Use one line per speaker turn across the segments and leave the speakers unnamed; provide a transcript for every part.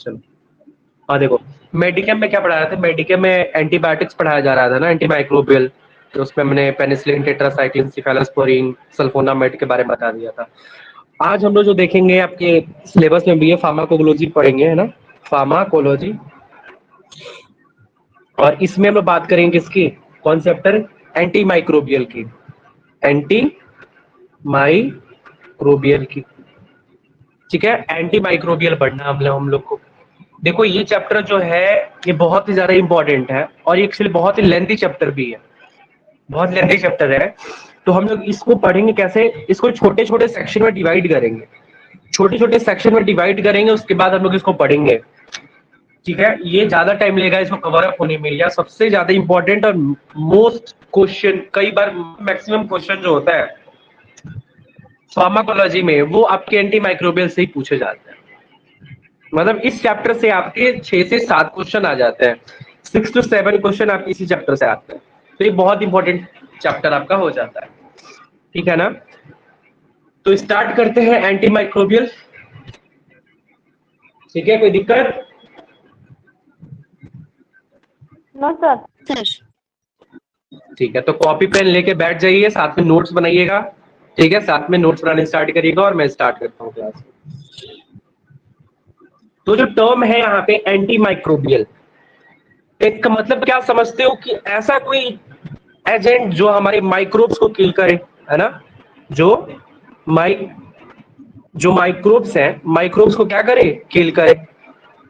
चलो, हाँ देखो, मेडिकेम में क्या पढ़ाया था, मेडिकेम में एंटीबायोटिक्स पढ़ाया जा रहा था ना, एंटी माइक्रोबियल। तो उसमें हमने पेनिसिलिन, टेट्रासाइक्लिन, सिफेलोस्पोरिन, सल्फोनामेड के बारे में बता दिया था। आज हम लोग जो देखेंगे आपके सिलेबस में भी है, फार्माकोलॉजी पढ़ेंगे, है ना, फार्माकोलॉजी। और इसमें हम लोग बात करेंगे किसकी, कौन चैप्टर, एंटी माइक्रोबियल की, एंटी माइक्रोबियल की। ठीक है, एंटी माइक्रोबियल पढ़ना हम लोग को। देखो ये चैप्टर जो है ये बहुत ही ज्यादा इंपॉर्टेंट है, और ये एक्चुअली बहुत ही लेंथी चैप्टर भी है, बहुत लेंथी चैप्टर है। तो हम लोग इसको पढ़ेंगे कैसे, इसको छोटे छोटे सेक्शन में डिवाइड करेंगे, छोटे छोटे सेक्शन में डिवाइड करेंगे, उसके बाद हम लोग इसको पढ़ेंगे। ठीक है, ये ज्यादा टाइम लेगा इसको कवर अप होने में। या सबसे ज्यादा इंपॉर्टेंट और मोस्ट क्वेश्चन, कई बार मैक्सिमम क्वेश्चन जो होता है फार्माकोलॉजी में, वो आपके एंटी माइक्रोबियल से ही पूछे जाते हैं। मतलब इस चैप्टर से आपके 6 से 7 क्वेश्चन आ जाते हैं, 6 to 7 क्वेश्चन आपके इसी चैप्टर से आते हैं। तो ये बहुत इंपॉर्टेंट चैप्टर आपका हो जाता है। ठीक है ना, तो स्टार्ट करते हैं एंटी माइक्रोबियल। ठीक है, कोई दिक्कत?
No sir.
ठीक है, तो कॉपी पेन लेके बैठ जाइए, साथ में नोट्स बनाइएगा। ठीक है, साथ में नोट्स बनाने स्टार्ट करिएगा, और मैं स्टार्ट करता हूँ क्लास। तो जो टर्म है यहाँ पे एंटी माइक्रोबियल, इसका मतलब क्या समझते हो, कि ऐसा कोई एजेंट जो हमारे माइक्रोब्स को किल करे, है ना, जो जो माइक्रोब्स हैं, माइक्रोब्स को क्या करे, किल करे,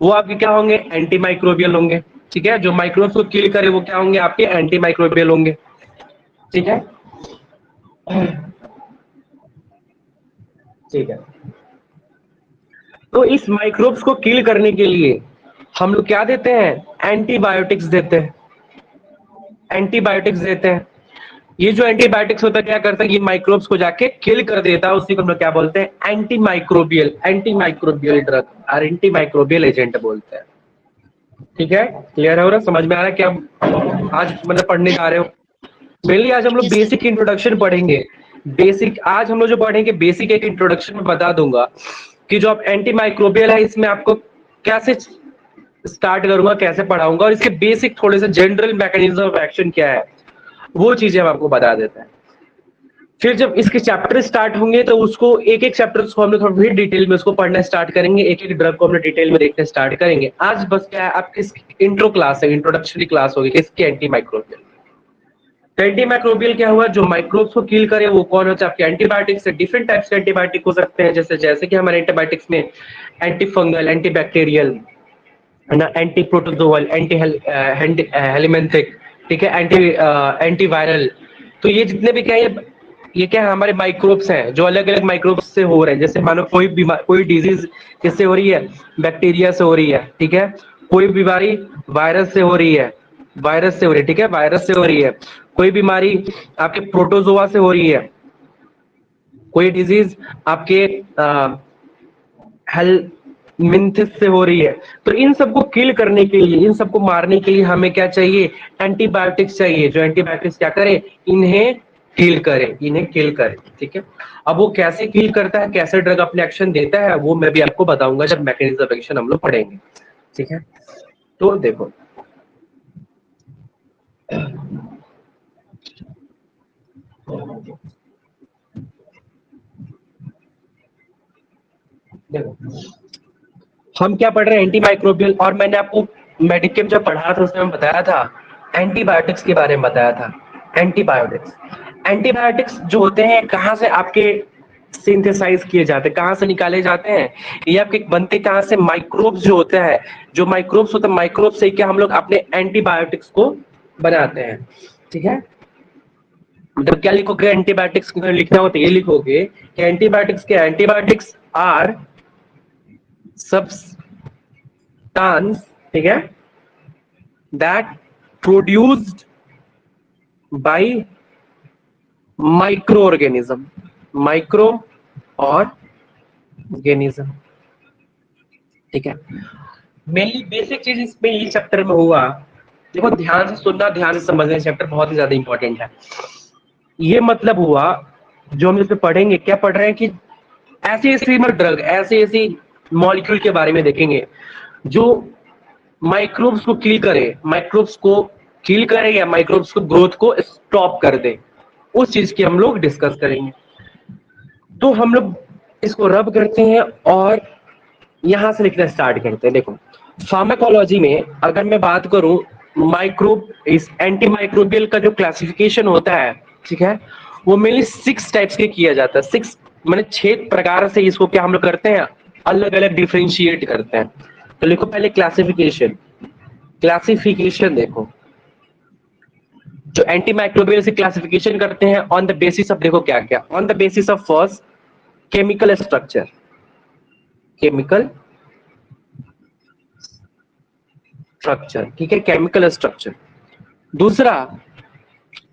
वो आपके क्या होंगे, एंटी माइक्रोबियल होंगे। ठीक है, जो माइक्रोब्स को किल करे वो क्या होंगे, आपके एंटी माइक्रोबियल होंगे। ठीक है, ठीक है। तो इस माइक्रोब्स को किल करने के लिए हम लोग क्या देते हैं, एंटीबायोटिक्स देते हैं, एंटीबायोटिक्स देते हैं। ये जो एंटीबायोटिक्स होता है क्या करता है, ये माइक्रोब्स को जाके किल कर देता है, उसी को हम लोग क्या बोलते हैं, एंटी माइक्रोबियल ड्रग और एंटी माइक्रोबियल एजेंट बोलते हैं। ठीक है, क्लियर हो रहा, समझ में आ रहा है कि आप आज मतलब पढ़ने जा रहे हो। मेनली आज हम लोग बेसिक इंट्रोडक्शन पढ़ेंगे। बेसिक आज हम लोग जो पढ़ेंगे, बेसिक एक इंट्रोडक्शन में बता दूंगा कि जो आप एंटी माइक्रोबियल है इसमें आपको कैसे स्टार्ट करूंगा, कैसे पढ़ाऊंगा, और इसके बेसिक थोड़े से जनरल मैकेनिज्म ऑफ एक्शन क्या है, वो चीजें हम आपको बता देते हैं। फिर जब इसके चैप्टर स्टार्ट होंगे तो उसको एक एक चैप्टर को हम लोग थोड़ा फिर डिटेल में उसको पढ़ना स्टार्ट करेंगे, एक एक ड्रग को हम लोग डिटेल में देखना स्टार्ट करेंगे। आज बस क्या है, आपकी इंट्रो क्लास है, इंट्रोडक्टरी क्लास होगी किसकी, एंटी माइक्रोबियल। तो एंटी माइक्रोबियल क्या हुआ, जो माइक्रोब्स को किल करे वो कौन होता है, आपके एंटीबायोटिक्स से डिफरेंट टाइप्स के एंटीबायोटिक हो सकते हैं, जैसे जैसे कि हमारे एंटीबायोटिक्स में एंटी फंगल, एंटी बैक्टीरियल, है ना, एंटी प्रोटोजोअल, एंटी हेलिमेंथिक, ठीक है, एंटी वायरल। तो ये जितने भी क्या है, ये क्या है, हमारे माइक्रोब्स हैं जो अलग अलग माइक्रोब्स से हो रहे हैं। जैसे मानो कोई बीमारी, कोई डिजीज किससे हो रही है, बैक्टीरिया से हो रही है। ठीक है, कोई बीमारी वायरस से हो रही है, वायरस से हो रही है। ठीक है, वायरस से हो रही है। कोई बीमारी आपके प्रोटोजोआ से हो रही है, कोई डिजीज आपके हेलमिंथिस से हो रही है। तो इन सबको किल करने के लिए, इन सबको मारने के लिए हमें क्या चाहिए, एंटीबायोटिक्स चाहिए, जो एंटीबायोटिक्स क्या करे, इन्हें किल करे, इन्हें किल करे। ठीक है, अब वो कैसे किल करता है, कैसे ड्रग अपने एक्शन देता है, वो मैं भी आपको बताऊंगा जब मैकेनिज्म ऑफ एक्शन हम लोग पढ़ेंगे। ठीक है, तो देखो, देखो हम क्या पढ़ रहे हैं, एंटी माइक्रोबियल। और मैंने आपको मेडिकेम जब पढ़ा था उसमें बताया था, एंटीबायोटिक्स के बारे में बताया था। एंटीबायोटिक्स, एंटीबायोटिक्स जो होते हैं कहाँ से आपके सिंथेसाइज किए जाते हैं, कहाँ से निकाले जाते हैं, ये आपके बनते कहाँ से, माइक्रोब्स जो होता है, जो माइक्रोब्स होता है, माइक्रोब से क्या हम लोग अपने एंटीबायोटिक्स को बनाते हैं। ठीक है, मतलब क्या लिखोगे, एंटीबायोटिक्स लिखना हो तो ये लिखोगे कि एंटीबायोटिक्स क्या, एंटीबायोटिक्स आर सब्सटेंस, ठीक है, that produced by micro organism, micro organism. ठीक है, मेनली बेसिक चीज इसमें ये चैप्टर में हुआ। देखो ध्यान से सुनना, ध्यान से समझना, चैप्टर बहुत ही ज्यादा इंपॉर्टेंट है। ये मतलब हुआ जो हम इसमें पढ़ेंगे, क्या पढ़ रहे हैं कि ऐसी ऐसी ड्रग, ऐसी ऐसी मॉलिक्यूल के बारे में देखेंगे जो माइक्रोब्स को किल करे, माइक्रोब्स को किल करे या माइक्रोब्स को ग्रोथ को स्टॉप कर दे, उस चीज की हम लोग डिस्कस करेंगे। तो हम लोग इसको रब करते हैं और यहां से लिखना स्टार्ट करते हैं। देखो फार्माकोलॉजी में अगर मैं बात करूं, माइक्रोब इस एंटी माइक्रोबियल का जो क्लासिफिकेशन होता है, ठीक है, वो मेनली 6 टाइप्स के किया जाता है। 6 मैंने 6 प्रकार से इसको क्या हम लोग करते हैं, अलग अलग डिफरेंशिएट करते हैं। तो लिखो पहले क्लासिफिकेशन। क्लासिफिकेशन देखो, जो एंटी माइक्रोबियल से क्लासिफिकेशन करते हैं ऑन द बेसिस ऑफ, देखो क्या क्या, on the basis of first chemical structure, chemical structure, ठीक है, केमिकल स्ट्रक्चर। दूसरा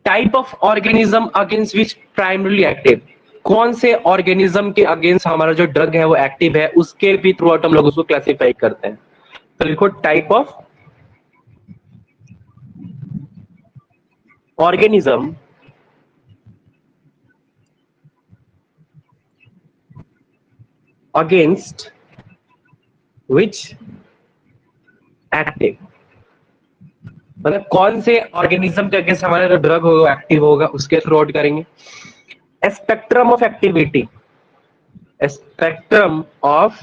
type of organism against which primarily active, कौन से ऑर्गेनिज्म के अगेंस्ट हमारा जो ड्रग है वो एक्टिव है, उसके भी थ्रू आउट हम लोग उसको क्लासिफाई करते हैं। तो लिखो type of organism against which active, मतलब कौन से ऑर्गेनिज्म के अगेंस्ट हमारा जो ड्रग होगा एक्टिव होगा, उसके थ्रू आउट करेंगे। Spectrum of activity, spectrum of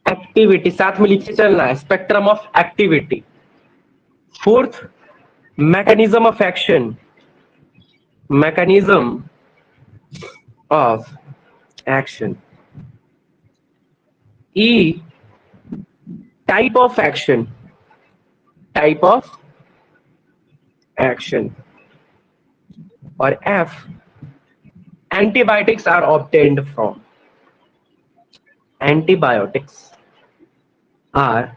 activity साथ में लिखे चलना है, spectrum of activity. Fourth mechanism of action, mechanism of action. E type of action, type of action. और F antibiotics are obtained from, antibiotics are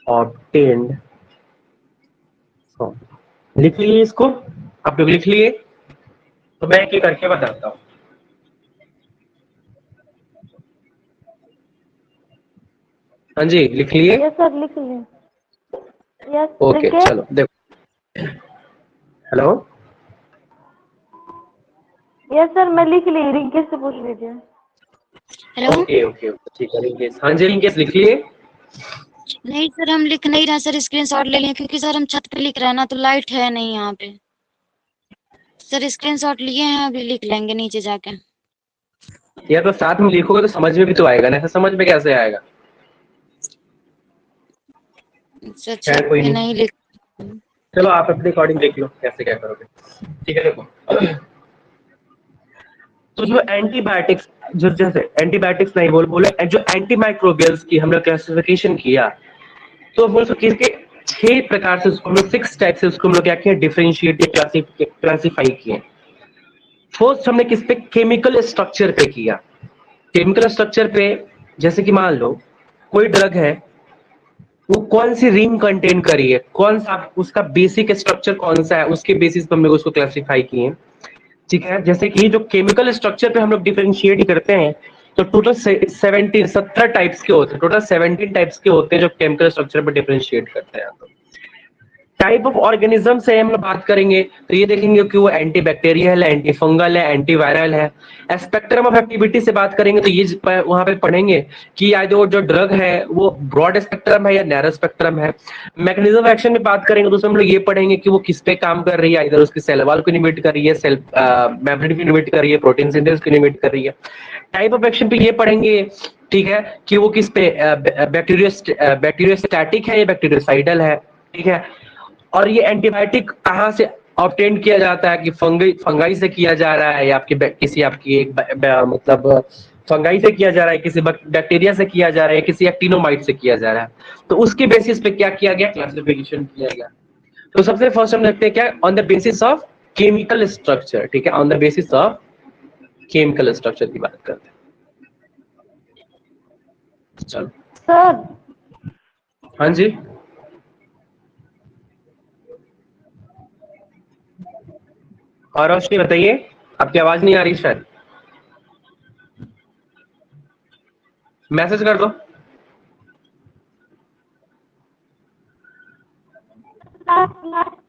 obtained from. लिख लिए इसको, आप लोग लिख लिए, तो मैं एक करके बताता हूं। हाँ जी लिख लिए।
यस सर लिख लिए। यस
ओके
लिखे।
चलो देखो, हेलो,
यस सर मैं लिख ली, रिंकेश से पूछ लीजिए।
हेलो।
ओके ओके ठीक है लिंकेश, हाँ जी लिंकेश लिख लिए।
नहीं सर हम लिख नहीं रहे सर, स्क्रीनशॉट ले लें क्योंकि सर हम छत पे लिख रहे हैं ना, तो लाइट है नहीं यहाँ पे। सर स्क्रीनशॉट लिए हैं, अभी लिख लेंगे नीचे जाके।
या तो साथ में लिखोगे तो समझ में भी तो आएगा ना, ऐसा समझ में कैसे आएगा।
सर
खैर
छत
कोई
पे
नहीं,
नहीं लिख।
चलो आप अपने अकॉर्डिंग देख लो कैसे क्या करोगे। ठीक है देखो, तो जो एंटीबायोटिक्स, जो जैसे एंटीबायोटिक्स नहीं बोले जो एंटी माइक्रोबियल्स की हमने क्लासिफिकेशन किया, तो बोल सकते हैं कि 6 प्रकार से उसको हम लोग 6 टाइप से उसको हम लोग क्या किया, डिफरेंशिएट क्लासिफाई किए। फर्स्ट हमने किस पे, केमिकल स्ट्रक्चर पे किया। केमिकल स्ट्रक्चर पे जैसे कि मान लो कोई ड्रग है, वो कौन सी रिंग कंटेन करी है, कौन सा उसका बेसिक स्ट्रक्चर कौन सा है, उसके बेसिस पर हम लोग उसको क्लासिफाई किए। ठीक है, जैसे कि जो केमिकल स्ट्रक्चर पे हम लोग डिफरेंशिएट करते हैं, तो टोटल 17 टाइप्स के होते हैं, टोटल 17 टाइप्स के होते हैं जो केमिकल स्ट्रक्चर पे डिफरेंशिएट करते हैं। तो टाइप ऑफ ऑर्गेनिज्म से हम लोग बात करेंगे तो ये देखेंगे कि वो एंटी बैक्टीरियल है, एंटी फंगल है, एंटीवायरल है। स्पेक्ट्रम ऑफ एक्टिविटी से बात करेंगे तो ये वहां पे पढ़ेंगे कि या जो जो ड्रग है वो ब्रॉड स्पेक्ट्रम है या नैरो स्पेक्ट्रम है। मैकेनिज्म ऑफ एक्शन में बात करेंगे तो उसमें हम लोग ये पढ़ेंगे कि वो किस पे काम कर रही है, इधर उसकी सेल वॉल को इनिबिट कर रही है, सेल मेम्ब्रेन को इनिबिट कर रही है, प्रोटीन सिंथेसिस को इनिबिट कर रही है। टाइप ऑफ एक्शन पे ये पढ़ेंगे, ठीक है, कि वो किस पे बैक्टीरियोस्टैटिक है या बैक्टीरियोसाइडल है। ठीक है, और ये एंटीबायोटिक कहाँ से ऑब्टेन किया जाता है, कि फंगाई से किया जा रहा है या आपकी किसी आपकी एक मतलब फंगाई से किया जा रहा है, किसी बैक्टीरिया से किया जा रहा है, किसी एक्टिनोमाइट से किया जा रहा है। तो उसके बेसिस पे क्या किया गया, क्लासिफिकेशन किया गया। तो सबसे फर्स्ट हम देखते हैं क्या, on the basis of chemical structure. ठीक है, on the basis of chemical structure की बात करते हैं। चलो
सर
हाँ जी, और रोशनी बताइए, आपकी आवाज नहीं आ रही शायद, मैसेज कर दो।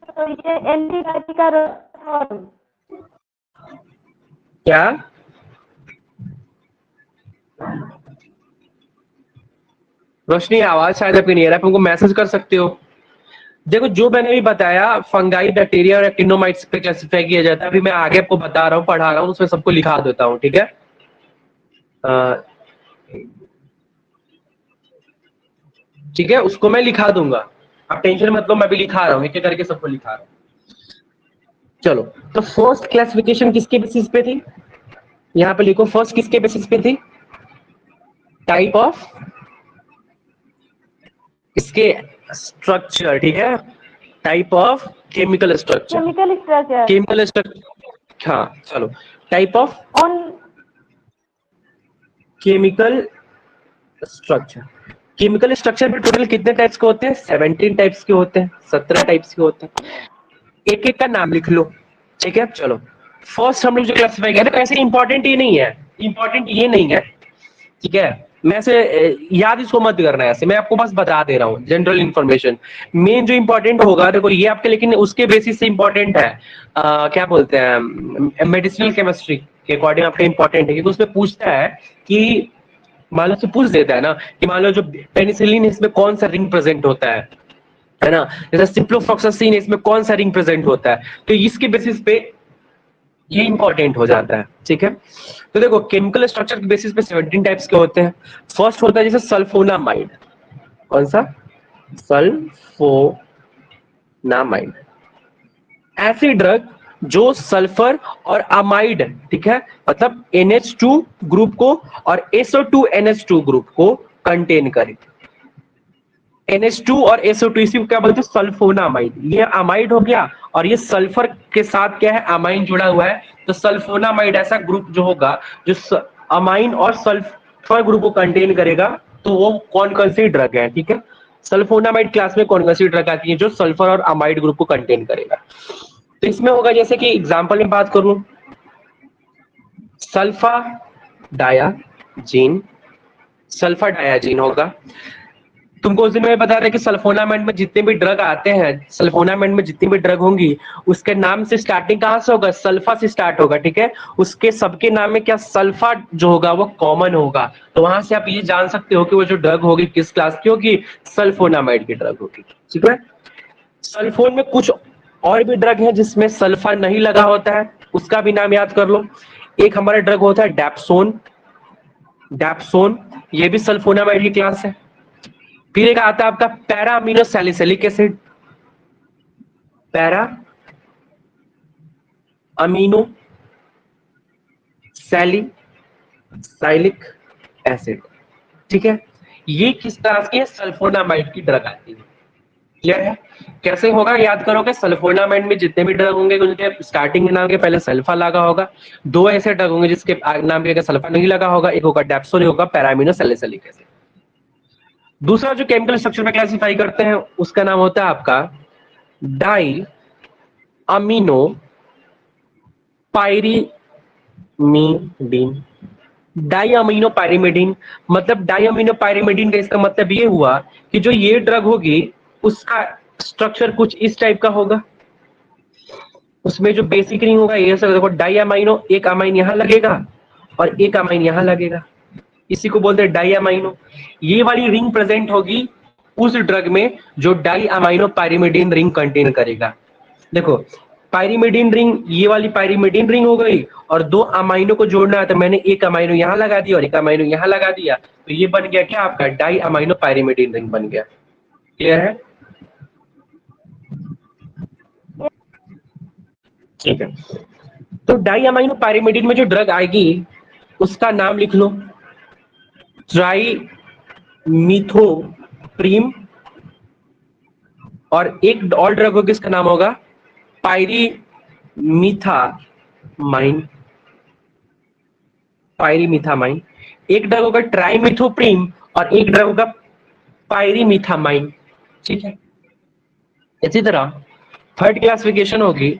तो ये एंटीबायोटिक का रोल।
क्या रोशनी आवाज शायद आपकी नहीं आ रहा है, तुमको मैसेज कर सकते हो। देखो जो मैंने भी बताया फंगाई बैक्टीरिया और एक्टिनोमाइट्स पे क्लासिफाई किया जाता है, अभी मैं आगे आपको बता रहा हूँ, पढ़ा रहा हूँ, उसमें सबको लिखा देता हूँ, ठीक है। ठीक है, उसको मैं लिखा दूंगा, आप टेंशन मत लो, मैं भी लिखा रहा हूँ, एक एक करके सबको लिखा रहा हूँ। चलो, तो फर्स्ट क्लासिफिकेशन किसके बेसिस पे थी, यहाँ पे लिखो, फर्स्ट किसके बेसिस पे थी, टाइप ऑफ इसके स्ट्रक्चर, ठीक है, type of chemical structure,
chemical structure
chemical structure, हाँ चलो, type of
on
chemical structure. Chemical structure में टोटल कितने टाइप्स के होते हैं, 17 टाइप्स के होते हैं, 17 टाइप्स के होते हैं, एक एक का नाम लिख लो, ठीक है। चलो, फर्स्ट हम लोग जो क्लासिफाई करें, ऐसे इंपॉर्टेंट ये नहीं है, इंपॉर्टेंट ये नहीं है, ठीक है। मैं से याद इसको मत करना है, ऐसे मैं आपको बस बता दे रहा हूँ जनरल इंफॉर्मेशन। मेन जो इंपॉर्टेंट होगा, देखो ये आपके, लेकिन उसके बेसिस से इंपॉर्टेंट है, क्या बोलते हैं, मेडिसिनल केमिस्ट्री के अकॉर्डिंग आपका इंपॉर्टेंट है, क्योंकि उसमें पूछता है कि मान लो से पूछ देता है ना कि मान लो जो पेनिसिलिन, इसमें कौन सा रिंग प्रेजेंट होता है ना, जैसे सिप्रोफ्लॉक्सासिन, इसमें कौन सा रिंग प्रेजेंट होता है, तो इसके बेसिस पे ये इंपॉर्टेंट हो जाता है, ठीक है। तो देखो केमिकल स्ट्रक्चर के बेसिस पे 17 टाइप्स के होते हैं। फर्स्ट होता है जैसे सल्फोनामाइड, कौन सा, सल्फोनामाइड, ऐसी ड्रग जो सल्फर और अमाइड, ठीक है, मतलब NH2 ग्रुप को और SO2 NH2 ग्रुप को कंटेन करे। NH2 और SO2, इसी को क्या बोलते हैं, सल्फोनामाइड। ये अमाइड हो गया, और ये सल्फर के साथ क्या है, अमाइन जुड़ा हुआ है, तो सल्फोनामाइड ऐसा ग्रुप जो होगा जो अमाइन और सल्फर ग्रुप को कंटेन करेगा, तो वो कौन कौन सी ड्रग है, ठीक है। सल्फोनामाइड क्लास में कौन कौन सी ड्रग आती है जो सल्फर और अमाइड ग्रुप को कंटेन करेगा, तो इसमें होगा, जैसे कि एग्जांपल में बात करूं, सल्फा डायाजीन, सल्फर डायाजीन होगा। तुमको उस दिन मैं बता रहा कि सल्फोनामाइड में जितने भी ड्रग आते हैं, सल्फोनामाइड में जितनी भी ड्रग होंगी, उसके नाम से स्टार्टिंग कहां से होगा, सल्फा से स्टार्ट होगा, ठीक है। उसके सबके नाम में क्या, सल्फा जो होगा वो कॉमन होगा, तो वहां से आप ये जान सकते हो कि वो जो ड्रग होगी किस क्लास की होगी, सल्फोनामाइड की ड्रग होगी, ठीक है। सल्फोन में कुछ और भी ड्रग है जिसमें सल्फा नहीं लगा होता है, उसका भी नाम याद कर लो। एक हमारा ड्रग होता है डैप्सोन, डैप्सोन ये भी सल्फोनामाइड की क्लास है। फिर एक आता है आपका para amino salicylic acid, para amino salicylic acid, ठीक है। ये किस तरह की सल्फोनामाइड की ड्रग आती है, क्लियर है। कैसे होगा, याद करोगे, सल्फोनामाइड में जितने भी ड्रग होंगे उनके स्टार्टिंग के नाम के पहले सल्फा लगा होगा, दो ऐसे ड्रग होंगे जिसके नाम के सल्फा नहीं लगा होगा, एक होगा डैप्सोन, एक होगा पैरा अमीनो सैलिसिलिक एसिड। दूसरा जो केमिकल स्ट्रक्चर में क्लासिफाई करते हैं उसका नाम होता है आपका die amino pyrimidine, die amino pyrimidine, मतलब डाई अमीनो पायरीमिडीन का इसका मतलब ये हुआ कि जो ये ड्रग होगी उसका स्ट्रक्चर कुछ इस टाइप का होगा, उसमें जो बेसिक रिंग होगा ये सब, देखो डाई अमाइनो, एक अमाइन यहां लगेगा और एक अमाइन यहां लगेगा, इसी को बोलते हैं डाई अमाइनो। ये वाली रिंग प्रेजेंट होगी उस ड्रग में जो die amino pyrimidine ring contain करेगा। देखो पायरीमिडीन रिंग, ये वाली पायरीमिडीन रिंग हो गई, और दो अमाइनो को जोड़ना है तो मैंने एक अमाइनो यहां लगा दिया और एक अमाइनो यहां लगा दिया, तो ये बन गया क्या आपका डाई अमाइनो पायरीमिडीन रिंग बन गया, क्लियर है, ठीक है। तो डाई अमाइनो पायरीमिडीन में जो ड्रग आएगी उसका नाम लिख लो, ट्राई मिथोप्रीम, और एक और ड्रग होगी इसका नाम होगा पायरीमिथामाइन, पायरीमिथामाइन। एक ड्रग होगा ट्राइमिथोप्रीम और एक ड्रग होगा पायरीमिथामाइन, ठीक है। इसी तरह थर्ड क्लासिफिकेशन होगी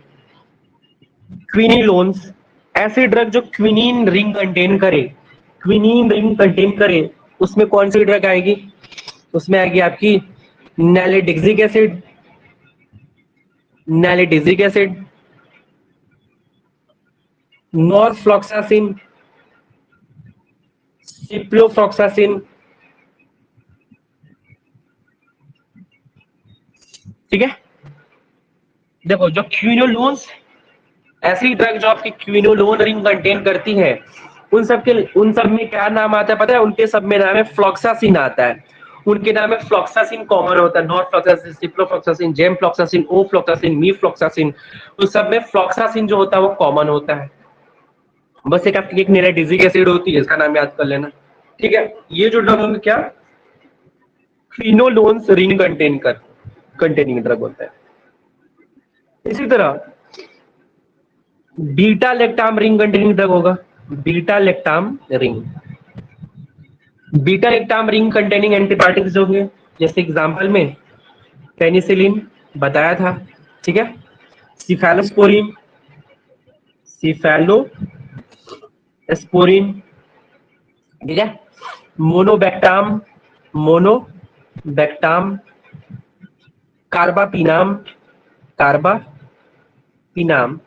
क्विनिलोन्स, ऐसे ड्रग जो क्विनीन रिंग कंटेन करे, क्विनीन रिंग कंटेन करे, उसमें कौन सी ड्रग आएगी, उसमें आएगी आपकी नैलिडिक्सिक एसिड, नैलिडिक्सिक एसिड, नॉरफ्लॉक्सासिन, सिप्रोफ्लॉक्सासिन, ठीक है, देखो जो क्विनोलोन्स, ऐसी ड्रग जो आपकी क्विनोलोन रिंग कंटेन करती है, उन सब में क्या नाम आता है पता है? उनके सब में नाम है फ्लॉक्सासिन आता है। उनके नाम में फ्लॉक्सासिन कॉमन होता है, नॉरफ्लॉक्सासिन, सिप्रोफ्लॉक्सासिन, जेमफ्लॉक्सासिन, ओफ्लॉक्सासिन, मीफ्लॉक्सासिन, उस सब में फ्लॉक्सासिन जो होता है वो कॉमन होता है। बस एक आपकी एक निराइडिजिक एसिड होती है, इसका नाम याद कर लेना, ठीक है। ये जो ड्रग होंगे क्या, क्विनोलोन्स रिंग कंटेनिंग ड्रग होता है। इसी तरह बीटा लेक्टाम रिंग कंटेनिंग ड्रग होगा, बीटा लेक्टाम रिंग कंटेनिंग एंटीबायोटिक्स होंगे, जैसे एग्जांपल में पेनिसिलिन बताया था, ठीक है, सिफेलोस्पोरिन, ठीक है, मोनोबैक्टाम, कार्बापिनाम,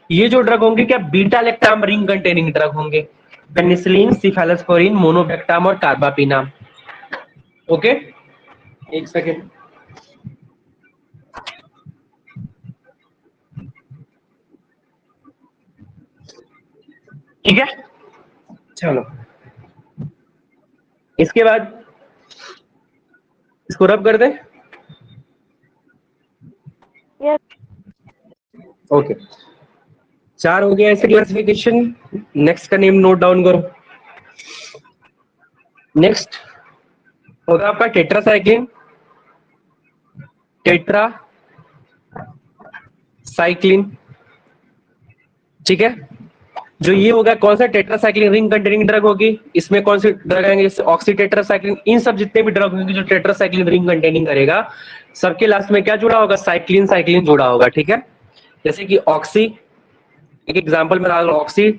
ये जो ड्रग होंगे क्या, बीटा लेक्टाम रिंग कंटेनिंग ड्रग होंगे, पेनिसिलिन, सिफेलोस्पोरिन, मोनोबैक्टाम और कार्बापिनाम। ओके, एक सेकेंड, ठीक है, चलो इसके बाद इसको रब कर दे।
यस
ओके, 4 हो गया ऐसे क्लासिफिकेशन। नेक्स्ट का नेम नोट डाउन करो। नेक्स्ट होगा आपका टेट्रासाइक्लिन, ठीक है। जो ये होगा कौन सा, टेट्रासाइक्लिन रिंग कंटेनिंग ड्रग होगी। इसमें कौन सी ड्रग आएंगे, जैसे ऑक्सीटेट्रासाइक्लिन, इन सब जितने भी ड्रग होंगे जो टेट्रासाइक्लिन रिंग कंटेनिंग करेगा, सबके लास्ट में क्या जुड़ा होगा, साइक्लिन जुड़ा होगा, ठीक है। जैसे कि ऑक्सी, एक एग्जांपल में डाल, ऑक्सी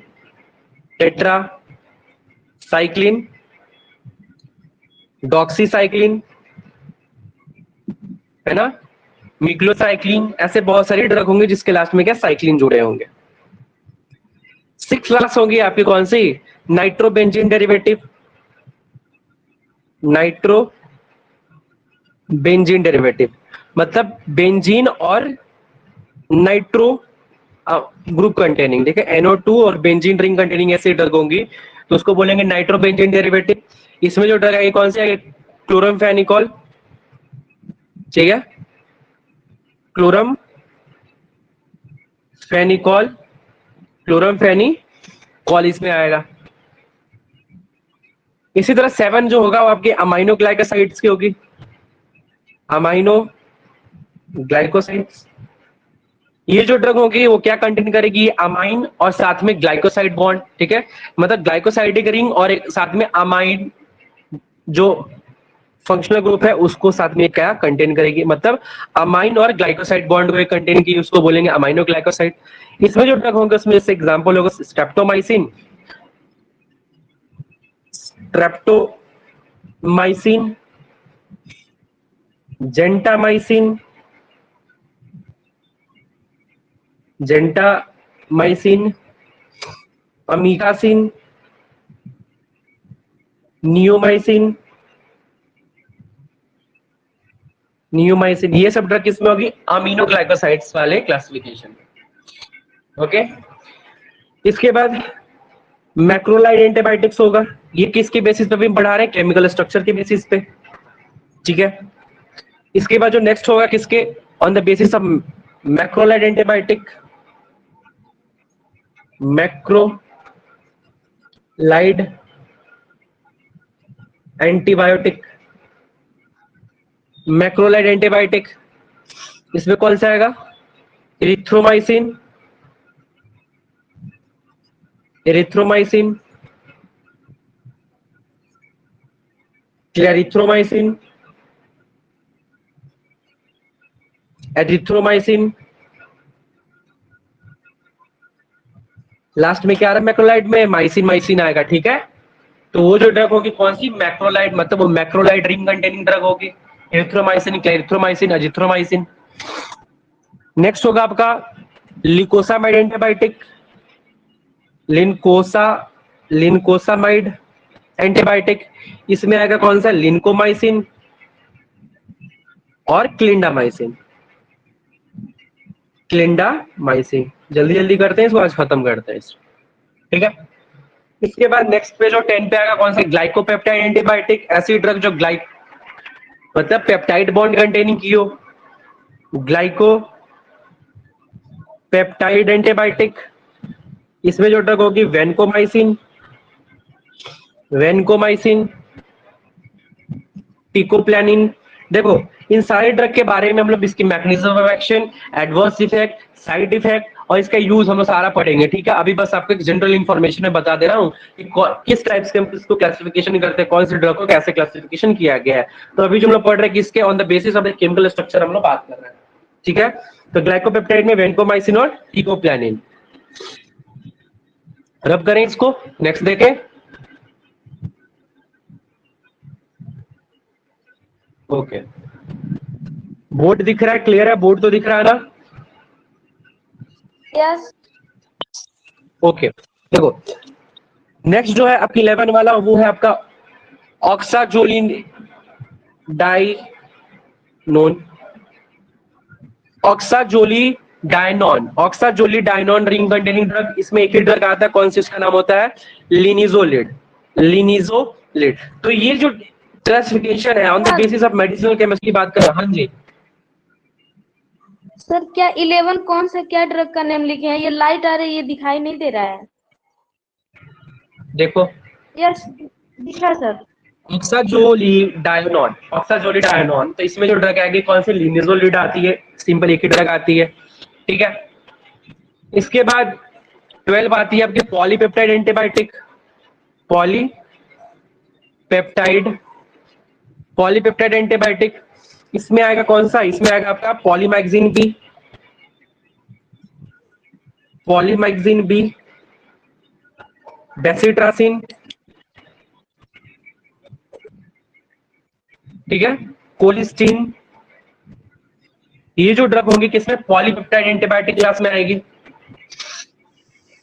टेट्रासाइक्लिन, डॉक्सीसाइक्लिन, है ना, मिक्लोसाइक्लिन, ऐसे बहुत सारी ड्रग होंगे जिसके लास्ट में क्या, साइक्लिन जुड़े होंगे। 6 क्लास होगी आपकी कौन सी, नाइट्रोबेंजीन डेरिवेटिव, मतलब बेंजीन और नाइट्रो ग्रुप कंटेनिंग, ठीक है, NO2 और बेंजीन रिंग कंटेनिंग ऐसी ड्रग होंगी तो उसको बोलेंगे नाइट्रोबेंजीन डेरिवेटिव। इसमें जो ड्रग आएगी कौन सी आएगी, क्लोरमफेनिकॉल, ठीक है, क्लोरमफेनिकॉल इसमें आएगा। इसी तरह 7 जो होगा वो आपके अमाइनो ग्लाइकोसाइड्स की होगी, अमाइनो ग्लाइकोसाइड्स। ये जो ड्रग होगी वो क्या कंटेन करेगी, अमाइन और साथ में ग्लाइकोसाइड बॉन्ड, ठीक है, मतलब ग्लाइकोसाइडिक रिंग और एक साथ में अमाइन जो फंक्शनल ग्रुप है उसको साथ में क्या कंटेन करेगी, मतलब अमाइन और ग्लाइकोसाइड बॉन्ड को कंटेन की, उसको बोलेंगे अमाइनो ग्लाइकोसाइड। इसमें जो ड्रग होंगे उसमें से एग्जांपल होगा स्ट्रेप्टोमाइसिन, जेंटामाइसिन, अमीकासिन, नियोमाइसिन, ये सब ड्रग किसमें होगी, अमीनो ग्लाइकोसाइड्स वाले क्लासिफिकेशन में। ओके, इसके बाद मैक्रोलाइड एंटीबायोटिक्स होगा, ये किसके बेसिस पे भी पढ़ा रहे हैं, केमिकल स्ट्रक्चर के बेसिस पे, ठीक है। इसके बाद जो नेक्स्ट होगा किसके, on the basis of macrolide antibiotic, macrolide antibiotic, इसमें कौन सा आएगा, एरिथ्रोमाइसिन, क्लेरिथ्रोमाइसिन, एरिथ्रोमाइसिन, लास्ट में क्या आ रहा है मैक्रोलाइड में, माइसिन आएगा, ठीक है। तो वो जो ड्रग होगी कौन सी, मैक्रोलाइड, मतलब वो मैक्रोलाइड रिंग कंटेनिंग ड्रग होगी, एरिथ्रोमाइसिन, क्लेरिथ्रोमाइसिन, अजिथ्रोमाइसिन। नेक्स्ट होगा आपका लिकोसामाइड एंटीबायोटिक, लिनकोसामाइड एंटीबायोटिक, इसमें आएगा कौन सा, लिनकोमाइसिन और क्लिंडामाइसिन, क्लिंडामाइसिन। जल्दी जल्दी करते हैं इसको, आज खत्म करते हैं इसको, ठीक है। इसके बाद नेक्स्ट पे जो 10 पे आएगा कौन सा, ग्लाइकोपेप्टाइड एंटीबायोटिक, ऐसी ड्रग जो मतलब पेप्टाइड बॉन्ड कंटेनिंग की हो, ग्लाइको पेप्टाइड एंटीबायोटिक। इसमें जो ड्रग होगी वेनकोमाइसिन, टिकोप्लानिन। देखो इन सारे ड्रग के बारे में हम लोग इसकी mechanism of action, adverse effect, side effect और इसका यूज हम लोग सारा पढ़ेंगे, ठीक है। अभी बस आपको एक जनरल इंफॉर्मेशन में बता दे रहा हूँ कि किस टाइप से हम इसको क्लासिफिकेशन करते हैं, कौन सी ड्रग को कैसे क्लासिफिकेशन किया गया है। तो अभी जो हम लोग पढ़ रहे हैं किसके on the basis of the chemical structure हम लोग बात कर रहे हैं, ठीक है। तो ग्लाइकोपेप्टाइड में वेनकोमाइसिन और टिकोप्लानिन। रब करें इसको, नेक्स्ट देखें। ओके, बोर्ड दिख रहा है, क्लियर है, बोर्ड तो दिख रहा है ना?
यस
ओके, देखो नेक्स्ट जो है आपकी 11 वाला वो है आपका ऑक्साजोलिन डाइनोन, ऑक्साजोलिडाइनोन रिंग कंटेनिंग ड्रग। इसमें एक ही ड्रग आता है, कौन सी, उसका नाम होता है लिनिजोलिड। तो ये जो क्लासिफिकेशन है on the basis of medicinal chemistry बात कर रहे हैं। हाँ जी
सर, क्या 11 कौन सा, क्या ड्रग का नेम लिखे हैं? ये लाइट आ रही है, ये दिखाई नहीं दे रहा है।
देखो
यस दिख रहा है सर।
ऑक्साजोलिडाइनोन, तो इसमें जो ड्रग आएगी कौन सी, लिनिजोलिड आती है, सिंपल एक ही ड्रग आती है, ठीक है। इसके बाद 12 आती है आपकी पॉलीपेप्टाइड एंटीबायोटिक, पॉलीपेप्टाइड एंटीबायोटिक। इसमें आएगा कौन सा, इसमें आएगा आपका पॉलीमैगजीन बी, डेसिट्रासिन, ठीक है, कोलिस्टीन। ये जो ड्रग होंगी किसमें, पॉलीपेप्टाइड एंटीबायोटिक क्लास में आएगी।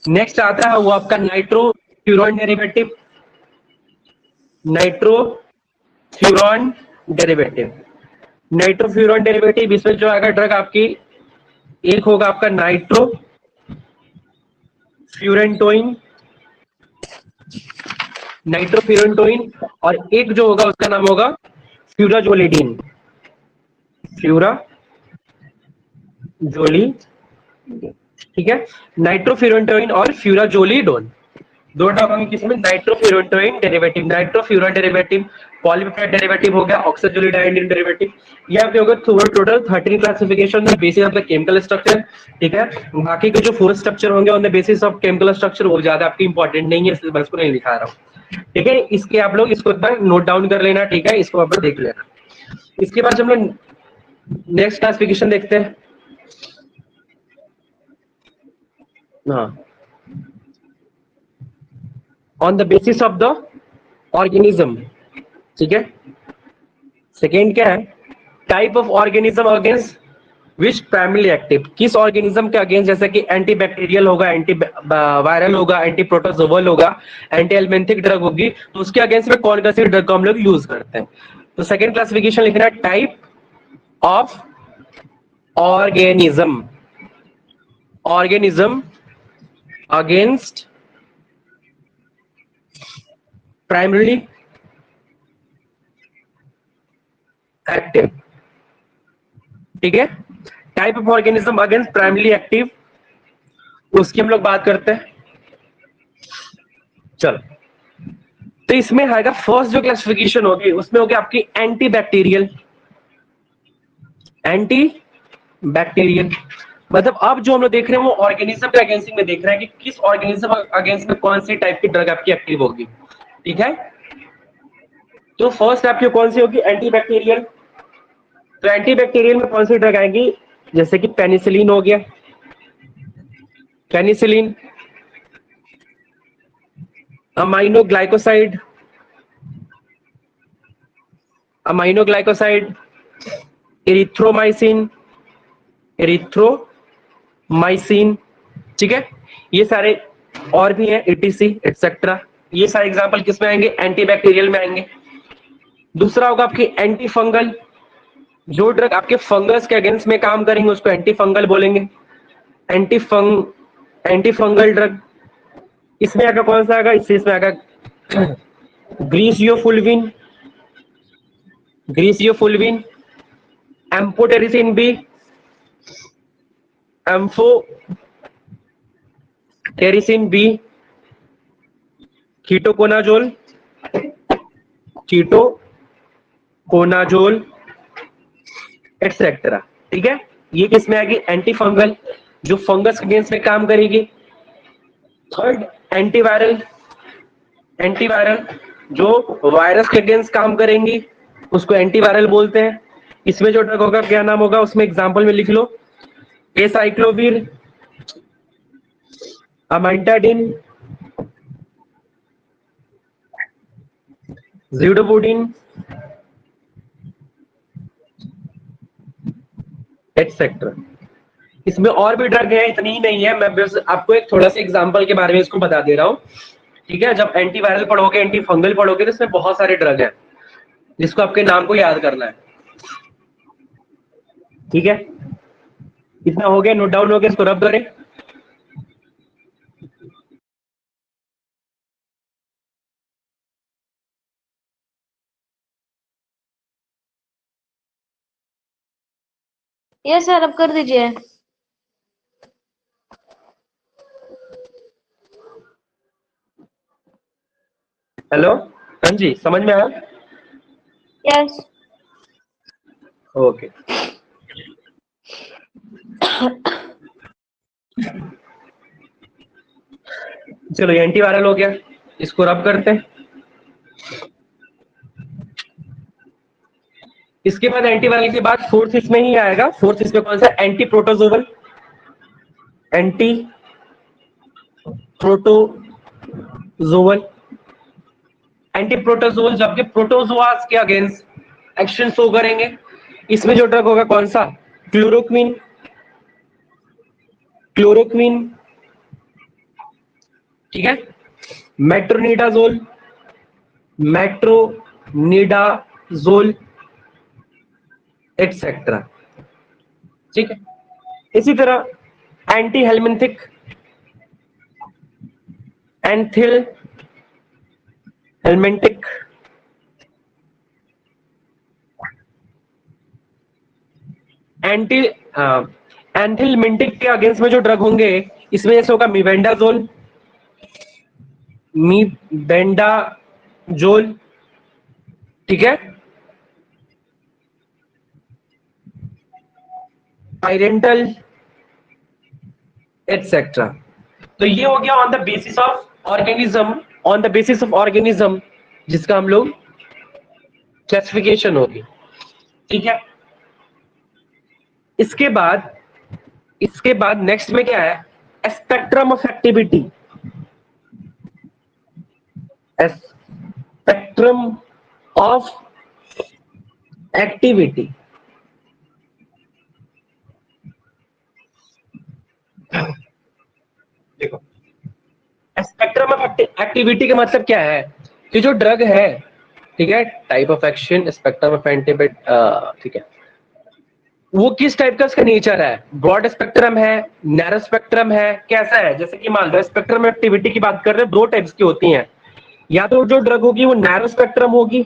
नेक्स्ट आता है वो आपका नाइट्रोफ्यूरॉन डेरिवेटिव। इसमें जो आएगा ड्रग आपकी, एक होगा आपका नाइट्रोफ्यूरेंटोइन और एक जो होगा उसका नाम होगा फ्यूराजोलिडीन, ठीक है। नाइट्रोफ्यूरेंटोइन और फ्यूराजोलिडोन, दो ड्रग होंगे किसमें, नाइट्रोफ्यूरेंटोइन डेरिवेटिव, पॉलीपेप्टाइड डेरिवेटिव हो गया, ऑक्साजोलिडाइन डेरिवेटिव। ये आपके होगा total 13 classification basis of the chemical structure, ठीक है। बाकी के जो 4 स्ट्रक्चर होंगे on the basis of chemical structure वो ज्यादा आपकी इंपॉर्टेंट नहीं है, इसलिए मैं इसको नहीं लिखा रहा हूँ, ठीक है। इसके आप लोग इसको नोट डाउन कर लेना, ठीक है, इसको आप देख लेना। इसके बाद हम लोग नेक्स्ट क्लासिफिकेशन देखते हैं। On the basis of the organism, ठीक है। सेकेंड क्या है, type of organism against which primary active, किस ऑर्गेनिज्म के अगेंस्ट, जैसे कि एंटी बैक्टीरियल होगा, एंटी वायरल होगा, एंटी प्रोटोजोवल होगा, एंटी एलिमेंथिक ड्रग होगी, तो उसके अगेंस्ट में कौन सी ड्रग को हम लोग यूज करते हैं। तो सेकेंड क्लासिफिकेशन लिखना है type of organism against primary active, ठीक है। Type of organism against primary active, उसकी हम लोग बात करते हैं। चलो, तो इसमें आएगा फर्स्ट जो क्लासिफिकेशन होगी उसमें होगी आपकी एंटी बैक्टीरियल, मतलब अब जो हम लोग देख रहे हैं वो ऑर्गेनिज्म के अगेंस्ट में देख रहे हैं कि किस ऑर्गेनिज्म अगेंस्ट में कौन सी टाइप की ड्रग आपकी एक्टिव होगी, ठीक है। तो फर्स्ट आपकी कौन सी होगी, एंटीबैक्टीरियल। तो एंटीबैक्टीरियल में कौन सी ड्रग आएगी, जैसे कि पेनिसिलिन हो गया, अमाइनोग्लाइकोसाइड, एरिथ्रोमाइसिन, ठीक है। ये सारे और भी हैं, ETC एक्सेट्रा, ये सारे एग्जांपल किसमें आएंगे, एंटीबैक्टीरियल में आएंगे। दूसरा होगा आपकी एंटी फंगल, जो ड्रग आपके फंगस के अगेंस्ट में काम करेंगे उसको एंटी फंगल बोलेंगे। एंटी फंगल ड्रग, इसमें आएगा कौन सा आएगा, इसमें आएगा griseofulvin, amphotericin B, amphotericin B, ketoconazole, etcetera. ठीक है, ये किसमें आएगी, एंटी फंगल, जो फंगस के अगेंस्ट में काम करेगी। थर्ड एंटीवायरल, जो वायरस के अगेंस्ट काम करेंगी उसको एंटीवायरल बोलते हैं। इसमें जो ड्रग होगा क्या नाम होगा, उसमें एग्जांपल में लिख लो, एसाइक्लोविर, अमाइटाडिन, ज़िडोबुडिन, एटसेट्रा। इसमें और भी ड्रग है, इतनी ही नहीं है, मैं बस आपको एक थोड़ा सा एग्जांपल के बारे में इसको बता दे रहा हूँ। ठीक है, जब एंटीवायरल पढ़ोगे, एंटी फंगल पढ़ोगे तो इसमें बहुत सारे ड्रग हैं जिसको आपके नाम को याद करना है। ठीक है, इतना हो गया, नोट डाउन हो गया, इसको रब करें।
यस सर, अब कर दीजिए।
हेलो, हाँ जी, समझ में आया?
यस।
ओके, चलो ये एंटीवायरल हो गया, इसको रब करते हैं। इसके बाद एंटीवायरल के बाद फोर्थ इसमें ही आएगा, फोर्थ इसमें कौन सा, एंटी प्रोटोजोवल, जबकि प्रोटोजोआस के अगेंस्ट एक्शन शो करेंगे। इसमें जो ड्रग होगा कौन सा, क्लोरोक्विन, ठीक है, मेट्रोनिडाजोल, एटसेट्रा। ठीक है, इसी तरह एंटी हेलमिंथिक, एंथिलमिंटिक के अगेंस्ट में जो ड्रग होंगे, इसमें जैसे होगा मीबेंडाजोल, ठीक है, पायरेंटल, एटसेट्रा। तो ये हो गया on the basis of organism, जिसका हम लोग क्लासिफिकेशन होगी। ठीक है, इसके बाद नेक्स्ट में क्या है, स्पेक्ट्रम ऑफ एक्टिविटी, देखो स्पेक्ट्रम ऑफ एक्टिविटी का मतलब क्या है, कि जो ड्रग है, ठीक है, type of action, spectrum of antibody, ठीक है, वो किस टाइप का उसका नेचर है, ब्रॉड स्पेक्ट्रम है, नैरो स्पेक्ट्रम है, कैसा है। जैसे कि मान लो स्पेक्ट्रम एक्टिविटी की बात कर रहे हैं, दो टाइप्स की होती हैं, या तो जो ड्रग होगी वो नैरो स्पेक्ट्रम होगी,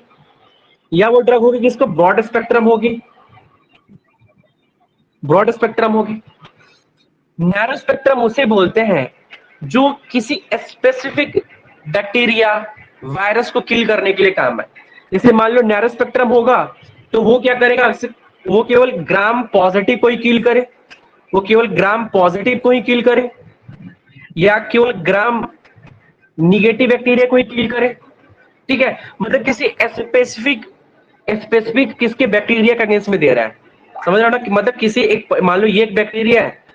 या वो ड्रग होगी जिसको ब्रॉड स्पेक्ट्रम होगी। नैरो स्पेक्ट्रम उसे बोलते हैं जो किसी स्पेसिफिक बैक्टीरिया, वायरस को किल करने के लिए काम है। जैसे मान लो नैरो स्पेक्ट्रम होगा तो वो क्या करेगा, वो केवल ग्राम पॉजिटिव को ही किल करे, या केवल ग्राम निगेटिव बैक्टीरिया को ही किल करे। ठीक है, मतलब किसी स्पेसिफिक किसके बैक्टीरिया का अगेंस्ट में दे रहा है, समझ रहे हो ना। मतलब किसी एक, मान लो ये एक बैक्टीरिया है,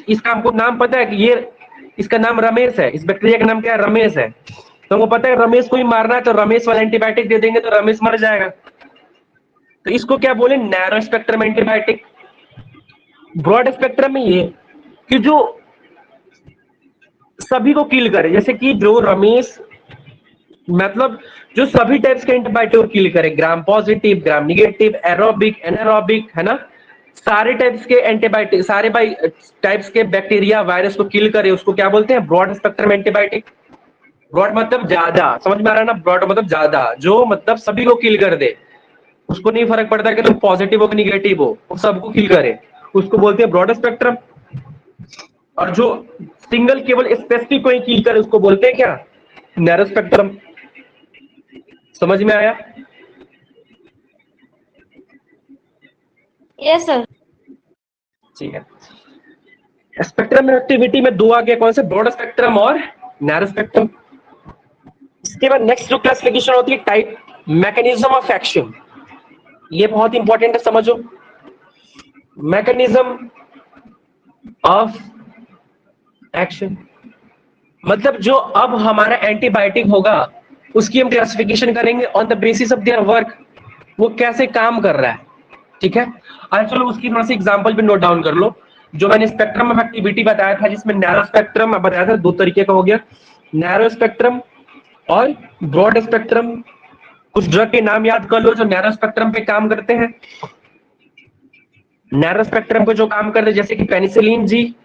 इसका हमको नाम पता है कि ये, इसका नाम रमेश है, इस बैक्टीरिया का नाम क्या है, रमेश है, तो हमको पता है रमेश को ही मारना है, तो रमेश वाला एंटीबायोटिक दे देंगे तो रमेश मर जाएगा। तो इसको क्या बोले, narrow spectrum antibiotic. Broad spectrum में ये कि जो सभी को किल करे, जैसे कि जो रमेश, मतलब जो सभी टाइप्स के एंटीबायोटिक को किल करे, ग्राम पॉजिटिव, ग्राम निगेटिव, एरोबिक, एनारोबिक, है ना, सारे टाइप्स के एंटीबायोटिक, सारे टाइप्स के बैक्टीरिया वायरस को किल करे उसको क्या बोलते हैं? Broad spectrum antibiotic. ब्रॉड मतलब ज्यादा, समझ में आ रहा है ना? ब्रॉड मतलब ज्यादा, जो मतलब सभी को किल कर दे, उसको नहीं फर्क पड़ता कि तुम पॉजिटिव हो कि निगेटिव हो, वो सबको किल करे, उसको बोलते हैं ब्रॉड स्पेक्ट्रम। और जो सिंगल केवल स्पेसिफिक को ही किल करे उसको बोलते हैं क्या? Narrow spectrum. समझ में आया?
Yes sir.
ठीक है। स्पेक्ट्रम एक्टिविटी में दो आ गया, कौन से? ब्रॉड स्पेक्ट्रम और नैरो स्पेक्ट्रम। इसके बाद नेक्स्ट जो क्लासिफिकेशन होती है टाइप मैकेनिज्म ऑफ एक्शन। ये बहुत इंपॉर्टेंट है, समझो। मैकेनिज्म ऑफ एक्शन मतलब जो अब हमारा एंटीबायोटिक होगा उसकी हम क्लासिफिकेशन करेंगे on the basis of their work, वो कैसे काम कर रहा है। ठीक है, आज चलो उसकी थोड़ा सी एग्जांपल भी नोट डाउन कर लो। जो मैंने स्पेक्ट्रम ऑफ एक्टिविटी बताया था, जिसमें नैरो स्पेक्ट्रम बताया था, दो तरीके का हो गया, नैरो स्पेक्ट्रम और ब्रॉड स्पेक्ट्रम। कुछ ड्रग के नाम याद कर लो जो नैरो स्पेक्ट्रम पे काम करते हैं। नैरो स्पेक्ट्रम पे जो काम करते हैं जैसे कि पेनिसिलिन जी,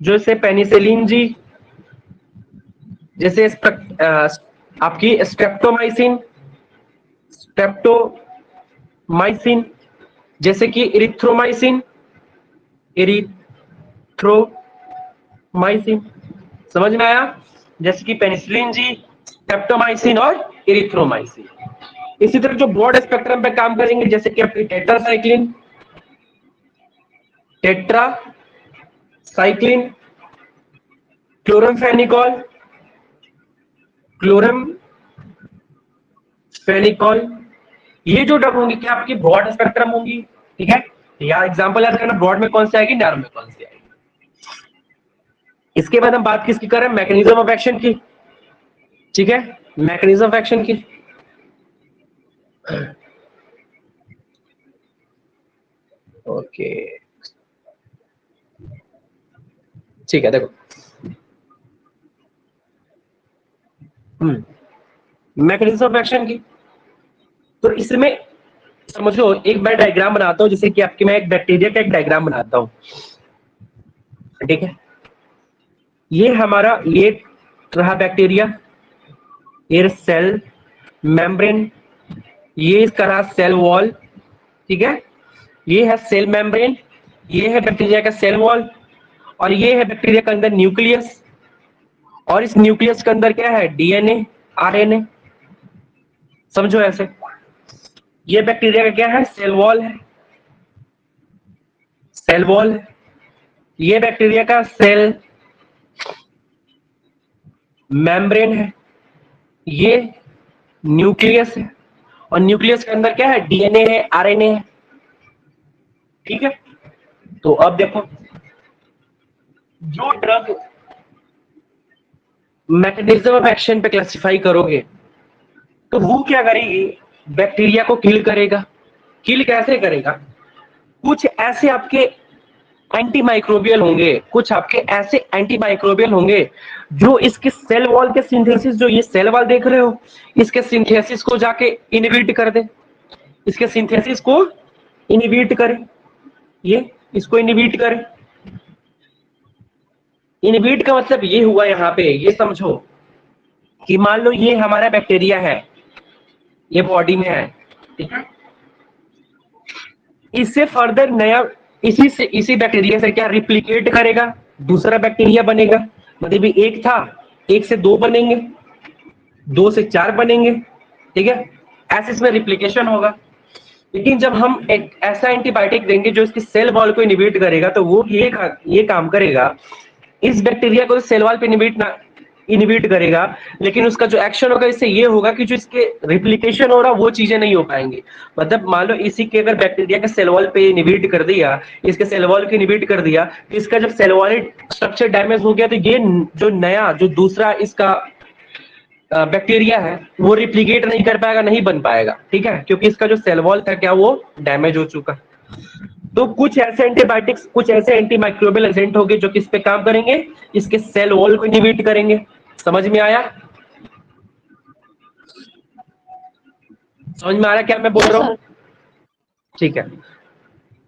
जैसे पेनिसिलिन जी, जैसे आपकी स्ट्रेप्टोमाइसिन, स्ट्रेप्टोमाइसिन, जैसे कि इरिथ्रोमाइसिन, इरिथ्रोमाइसिन। समझ में आया? जैसे कि पेनिसिलिन जी, स्ट्रेप्टोमाइसिन और इरिथ्रोमाइसिन। इसी तरह जो ब्रॉड स्पेक्ट्रम पे काम करेंगे जैसे कि आपकी टेट्रासाइक्लिन, टेट्रासाइक्लिन, क्लोरमफेनिकॉल, क्लोरमफेनिकॉल, ये जो ड्रग होंगी क्या आपकी ब्रॉड स्पेक्ट्रम होंगी। ठीक है, या एग्जांपल याद करना, ब्रॉड में कौन सी आएगी, नैरो में कौन सी आएगी। इसके बाद हम बात किसकी कर रहे हैं? मैकेनिज्म ऑफ एक्शन की। ठीक है, मैकेनिज्म ऑफ एक्शन की। ओके, ठीक है, देखो मैकेनिज्म ऑफ एक्शन की। तो इसमें समझो, एक बार डायग्राम बनाता हूं, जैसे कि आपकी मैं एक बैक्टीरिया का एक डायग्राम बनाता हूं। ठीक है, ये हमारा ये रहा बैक्टीरिया, ये सेल मेम्ब्रेन, ये इसका रहा सेल वॉल। ठीक है, ये है सेल मेम्ब्रेन, ये है बैक्टीरिया का सेल वॉल, और ये है बैक्टीरिया के अंदर न्यूक्लियस, और इस न्यूक्लियस के अंदर क्या है? DNA, RNA. समझो ऐसे, ये बैक्टीरिया का क्या है? सेल वॉल है, सेल वॉल है। ये बैक्टीरिया का सेल मेम्ब्रेन है, ये न्यूक्लियस है, और न्यूक्लियस के अंदर क्या है? डीएनए है, आरएनए है। ठीक है, तो अब देखो, जो ड्रग मैकेनिज्म ऑफ एक्शन पे क्लासिफाई करोगे तो वो क्या करेगी? बैक्टीरिया को किल करेगा। किल कैसे करेगा? कुछ ऐसे आपके एंटीमाइक्रोबियल होंगे, कुछ आपके ऐसे एंटीमाइक्रोबियल होंगे जो इसके सेल वॉल के सिंथेसिस, जो ये सेल वॉल देख रहे हो, इसके सिंथेसिस को जाके इनहिबिट कर दे, इसके सिंथेसिस को इनहिबिट करे, ये इसको इनहिबिट करे। इनहिबिट का मतलब ये हुआ यहाँ पे, ये समझो कि मान लो ये हमारा बैक्टीरिया है, ये बॉडी में है। ठीक है, इससे फर्दर नया इसी बैक्टीरिया से क्या रिप्लिकेट करेगा, दूसरा बैक्टीरिया बनेगा। मतलब एक था, एक से दो बनेंगे, दो से चार बनेंगे। ठीक है, ऐसे इसमें रिप्लिकेशन होगा। लेकिन जब हम एक ऐसा एंटीबायोटिक देंगे जो इसकी सेल वॉल को इनहिबिट करेगा, तो वो ये काम करेगा, इस बैक्टीरिया को सेल वॉल पे इनहिबिट करेगा, लेकिन उसका जो एक्शन होगा इससे ये होगा कि जो इसके रिप्लिकेशन हो रहा वो चीजें नहीं हो पाएंगी। मतलब मान लो इसी के अगर बैक्टीरिया के सेल वॉल पे इनहिबिट कर दिया, इसके सेल वॉल को इनहिबिट कर दिया, तो इसका जब सेल वॉल स्ट्रक्चर डैमेज हो गया, तो ये जो नया जो दूसरा इसका बैक्टीरिया है वो रिप्लिकेट नहीं कर पाएगा, नहीं बन पाएगा। ठीक है, क्योंकि इसका जो सेल वॉल था क्या वो डैमेज हो चुका। तो कुछ ऐसे एंटीबायोटिक्स, कुछ ऐसे एंटीमाइक्रोबियल एजेंट होंगे जो किस पे काम करेंगे? इसके सेल वॉल को इनहिबिट करेंगे। समझ में आया? समझ में आ रहा है क्या मैं बोल रहा हूँ? ठीक है,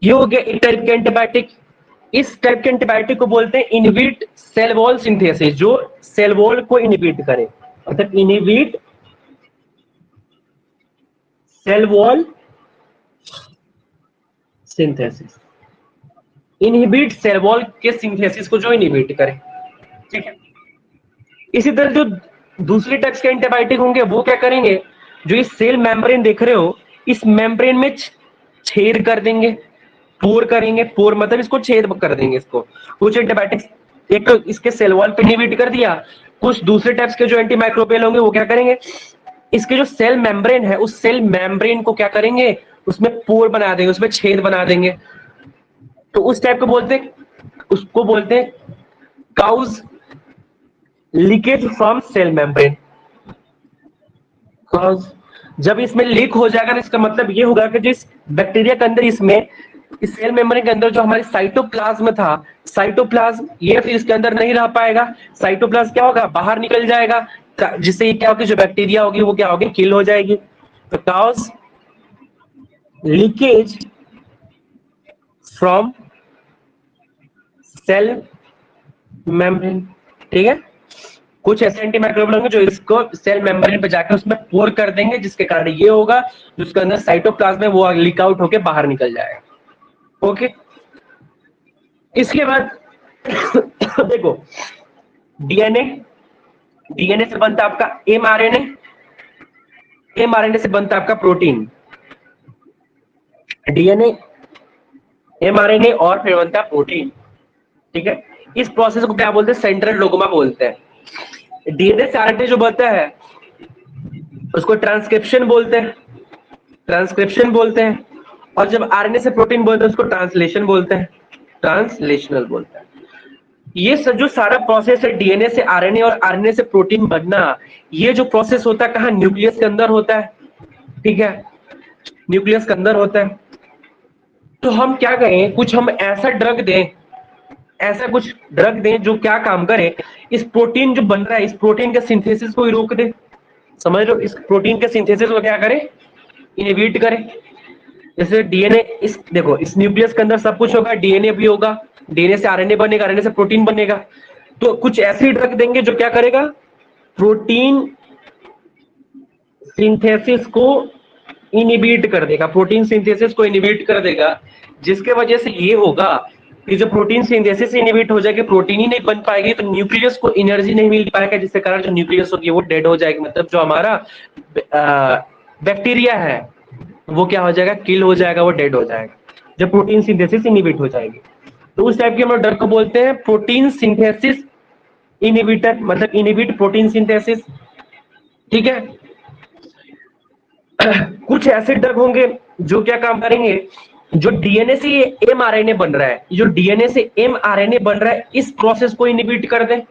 ये हो गया एक टाइप के एंटीबायोटिक। इस टाइप के एंटीबायोटिक को बोलते हैं इनहिबिट सेल वॉल सिंथेसिस, जो सेल वॉल को इनहिबिट करे, मतलब inhibit cell wall synthesis, inhibit cell wall के सिंथेसिस को जो इनहिबिट करे, ठीक है। इसी तरह जो दूसरे टाइप्स के एंटीबायोटिक होंगे वो क्या करेंगे, जो इस सेल मेम्ब्रेन देख रहे हो, इस मेम्ब्रेन में छेद कर देंगे, पोर करेंगे, पोर मतलब इसको छेद कर देंगे इसको। कुछ एंटीबायोटिक्स एक तो इसके सेल वॉल पे इनहिबिट कर दिया, कुछ दूसरे टाइप्स के जो एंटीमाइक्रोबियल होंगे वो क्या करेंगे, इसके जो सेल मेम्ब्रेन है उस सेल मेम्ब्रेन को क्या करेंगे, उसमें पोर बना देंगे, उसमें छेद बना देंगे। तो उस टाइप को बोलते हैं, उसको बोलते हैं cause leakage from cell membrane. जब इसमें लीक हो जाएगा, इसका मतलब ये होगा कि जिस बैक्टीरिया के अंदर इसमें इस सेल मेम्ब्रेन के अंदर जो हमारे साइटोप्लाज्म था, साइटोप्लाज्म ये फिर इसके अंदर नहीं रह पाएगा, साइटोप्लाज्म क्या होगा, बाहर निकल जाएगा, जिससे ये क्या होगी, जो बैक्टीरिया होगी वो क्या होगी, किल हो जाएगी। तो cause leakage from cell membrane, ठीक है। कुछ ऐसे एंटीमाइक्रोबियल होंगे जो इसको सेल मेम्ब्रेन पे जाकर उसमें पोर कर देंगे, जिसके कारण ये होगा जिसके अंदर साइटोप्लाज्म है वो लीक आउट होकर बाहर निकल जाएगा। ओके, इसके बाद देखो डीएनए, डीएनए से बनता है आपका एमआरएनए, एमआरएनए से बनता है आपका प्रोटीन, डीएनए एमआरएनए और फिर बनता है प्रोटीन, ठीक है। इस प्रोसेस को क्या बोलते हैं, सेंट्रल डोग्मा बोलते हैं। डीएनए से आरएनए जो बनता है उसको ट्रांसक्रिप्शन बोलते हैं, ट्रांसक्रिप्शन बोलते हैं, और जब आरएनए से प्रोटीन बोलते हैं उसको ट्रांसलेशन बोलते हैं, ट्रांसलेशनल बोलते हैं। ये सब जो सारा प्रोसेस है डीएनए से आरएनए और आरएनए से प्रोटीन बनना, ये जो प्रोसेस होता है कहाँ, न्यूक्लियस के अंदर होता है, ठीक है, न्यूक्लियस के अंदर होता है। तो हम क्या करें, कुछ हम ऐसा ड्रग दें, ऐसा कुछ ड्रग दें जो क्या काम करे, इस प्रोटीन जो बन रहा है इस प्रोटीन के सिंथेसिस को ही रोक दे, समझ लो, इस प्रोटीन के सिंथेसिस को क्या करे, इनहिबिट करे। जैसे डीएनए, इस देखो इस न्यूक्लियस के अंदर सब कुछ होगा, डीएनए भी होगा, डीएनए से आरएनए बनेगा, आरएनए से प्रोटीन बनेगा। तो कुछ ऐसी ड्रग देंगे जो क्या करेगा, प्रोटीन सिंथेसिस को इनहिबिट कर देगा, प्रोटीन सिंथेसिस को इनहिबिट कर देगा, जिसके वजह से ये होगा कि जो प्रोटीन सिंथेसिस इनहिबिट हो जाएगी, प्रोटीन ही नहीं बन पाएगी, तो न्यूक्लियस को एनर्जी नहीं मिल पाएगा, जिसके कारण जो न्यूक्लियस होगी वो डेड हो जाएगी, मतलब जो हमारा बैक्टीरिया है वो क्या हो जाएगा, किल हो जाएगा, वो डेड हो जाएगा, जब प्रोटीन सिंथेसिस इनहिबिट हो जाएगी। तो उस टाइप के हम ड्रग को बोलते हैं प्रोटीन सिंथेसिस इनहिबिटर, मतलब इनहिबिट प्रोटीन सिंथेसिस, ठीक है। कुछ ऐसे ड्रग होंगे जो क्या काम करेंगे, जो डीएनए से ये एमआरएनए बन रहा है, जो डीएनए से एमआरएनए बन रहा है इस प्रोसेस को इनहिबिट कर दे।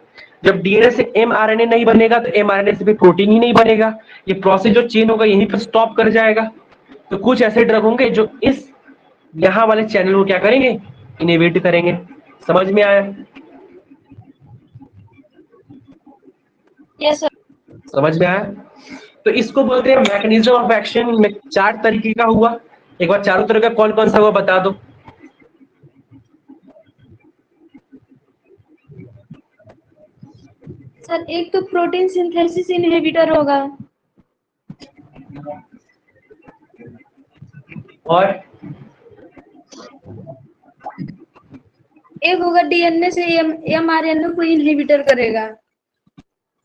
जब डीएनए से एमआरएनए नहीं बनेगा तो एमआरएनए से भी प्रोटीन ही नहीं बनेगा, ये प्रोसेस जो चेन होगा यहीं पर स्टॉप कर जाएगा। तो कुछ ऐसे ड्रग होंगे जो इस यहां वाले चैनल को क्या करेंगे, इनहिबिट करेंगे। समझ में आया?
Yes sir.
समझ में आया? तो इसको बोलते हैं मैकेनिज्म ऑफ एक्शन में 4 तरीके का हुआ। एक बार चारों तरह का कौन कौन सा हुआ बता दो।
सर एक तो प्रोटीन सिंथेसिस इनहिबिटर होगा,
और
एक होगा डीएनए से एमआरएनए को इनहिबिटर करेगा,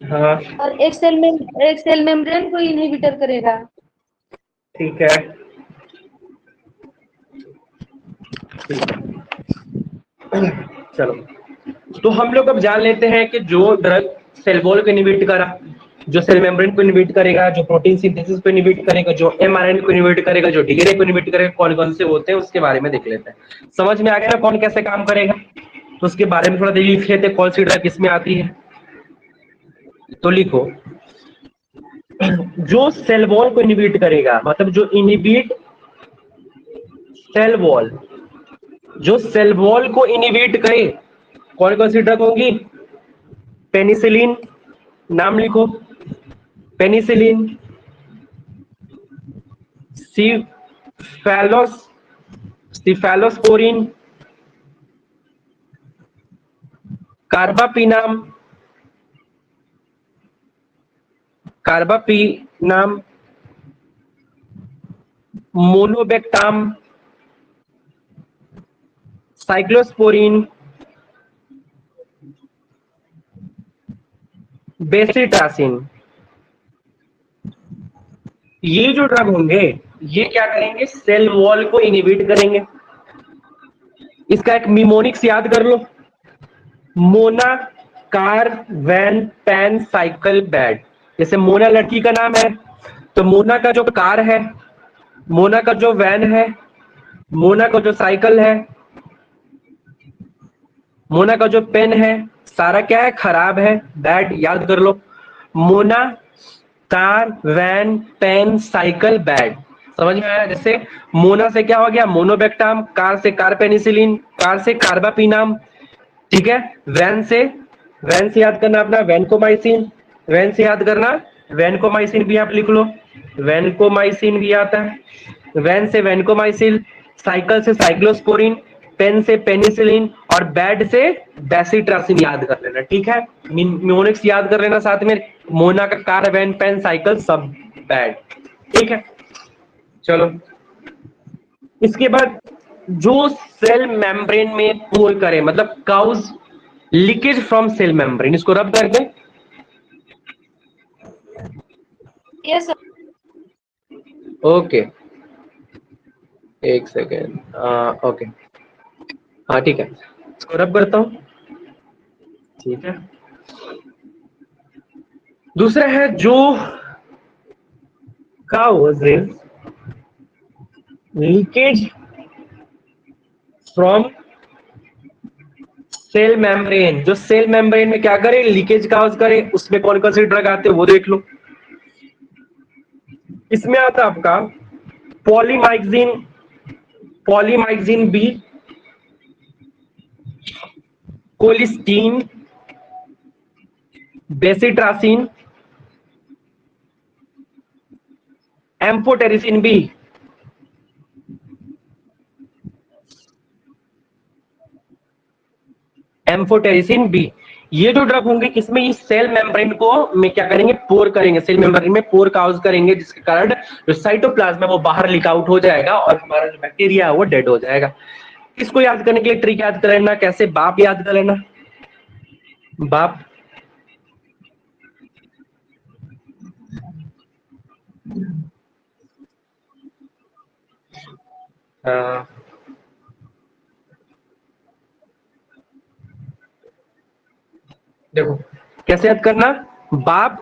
हाँ
और एक सेल मेम्ब्रेन को इनहिबिटर करेगा।
ठीक है, चलो तो हम लोग अब जान लेते हैं कि जो ड्रग सेल वॉल को इनहिबिट करा, जो सेल मेम्ब्रेन को इनहिबिट करेगा, जो प्रोटीन सिंथेसिस को इनहिबिट करेगा, जो एमआरएनए को इनहिबिट करेगा, जो डीएनए को इनहिबिट करेगा, कौन कौन से होते हैं उसके बारे में देख लेते हैं। समझ में आ गया ना कौन कैसे काम करेगा? तो उसके बारे में थोड़ा देख लिख लेते हैं, कौन सी ड्रग किसमें आती है। तो लिखो, जो सेल वॉल को इनहिबिट करेगा, मतलब जो इनहिबिट सेल वॉल, जो सेल वॉल को इनहिबिट करे, कौन कौन सी ड्रग होगी? पेनिसिलिन, नाम लिखो, पेनिसिलिन, सिफेलोक्सासिन, सिफेलोस्पोरिन, कार्बापीनाम, कार्बापीनाम, मोनोबेक्टाम, साइक्लोस्पोरिन, बेसिट्रासिन। ये जो ड्रग होंगे ये क्या करेंगे, सेल वॉल को इनहिबिट करेंगे। इसका एक निमोनिक्स याद कर लो, Mona, car, van, pen, cycle, bed. जैसे मोना लड़की का नाम है तो मोना का जो कार है, मोना का जो वैन है, मोना का जो साइकिल है, मोना का जो पेन है, सारा क्या है, खराब है, बैड। याद कर लो, Mona, car, van, pen, cycle, bed. समझ में आया? जैसे मोना से क्या हो गया, मोनोबेक्टाम, कार से कार्पेनिसिलिन, कार से कार्बापीनाम, ठीक है। वैन से याद करना अपना वैनकोमाइसिन, वैन से याद करना वैनकोमाइसिन भी आप लिख लो, वैनकोमाइसिन भी आता है। वैन से वैनकोमाइसिन, साइकिल से साइक्लोस्पोरिन, पेन से पेनिसिलिन और बैड से बेसिट्रासिन याद कर लेना, ठीक है। निमोनिक्स याद कर लेना साथ में, मोना का कार, वैन, पेन, साइकिल, सब बैड, ठीक है। चलो इसके बाद जो सेल मेम्ब्रेन में पोर करे, मतलब cause leakage from cell membrane, इसको रब कर दे।
Yes sir.
ओके, एक सेकेंड, ओके, हाँ ठीक है, इसको रब करता हूं, ठीक है। दूसरा है जो causes leakage from cell membrane, जो सेल मेम्ब्रेन में क्या करे, लीकेज काउज करे, उसमें कौन कौन से ड्रग आते हैं वो देख लो। इसमें आता है आपका polymyxin, polymyxin B, colistin, bacitracin, amphotericin B, amphotericin B. ये जो ड्रग होंगे इसमें ये सेल मेम्ब्रेन को में क्या करेंगे, पोर करेंगे, सेल मेम्ब्रेन में पोर काउज करेंगे, जिसके कारण जो साइटोप्लाज्म है वो बाहर लीक आउट हो जाएगा और हमारा जो बैक्टीरिया है वो डेड हो जाएगा। इसको याद करने के लिए ट्रिक याद कर लेना, कैसे, बाप याद कर लेना, बाप, देखो कैसे याद करना, बाप,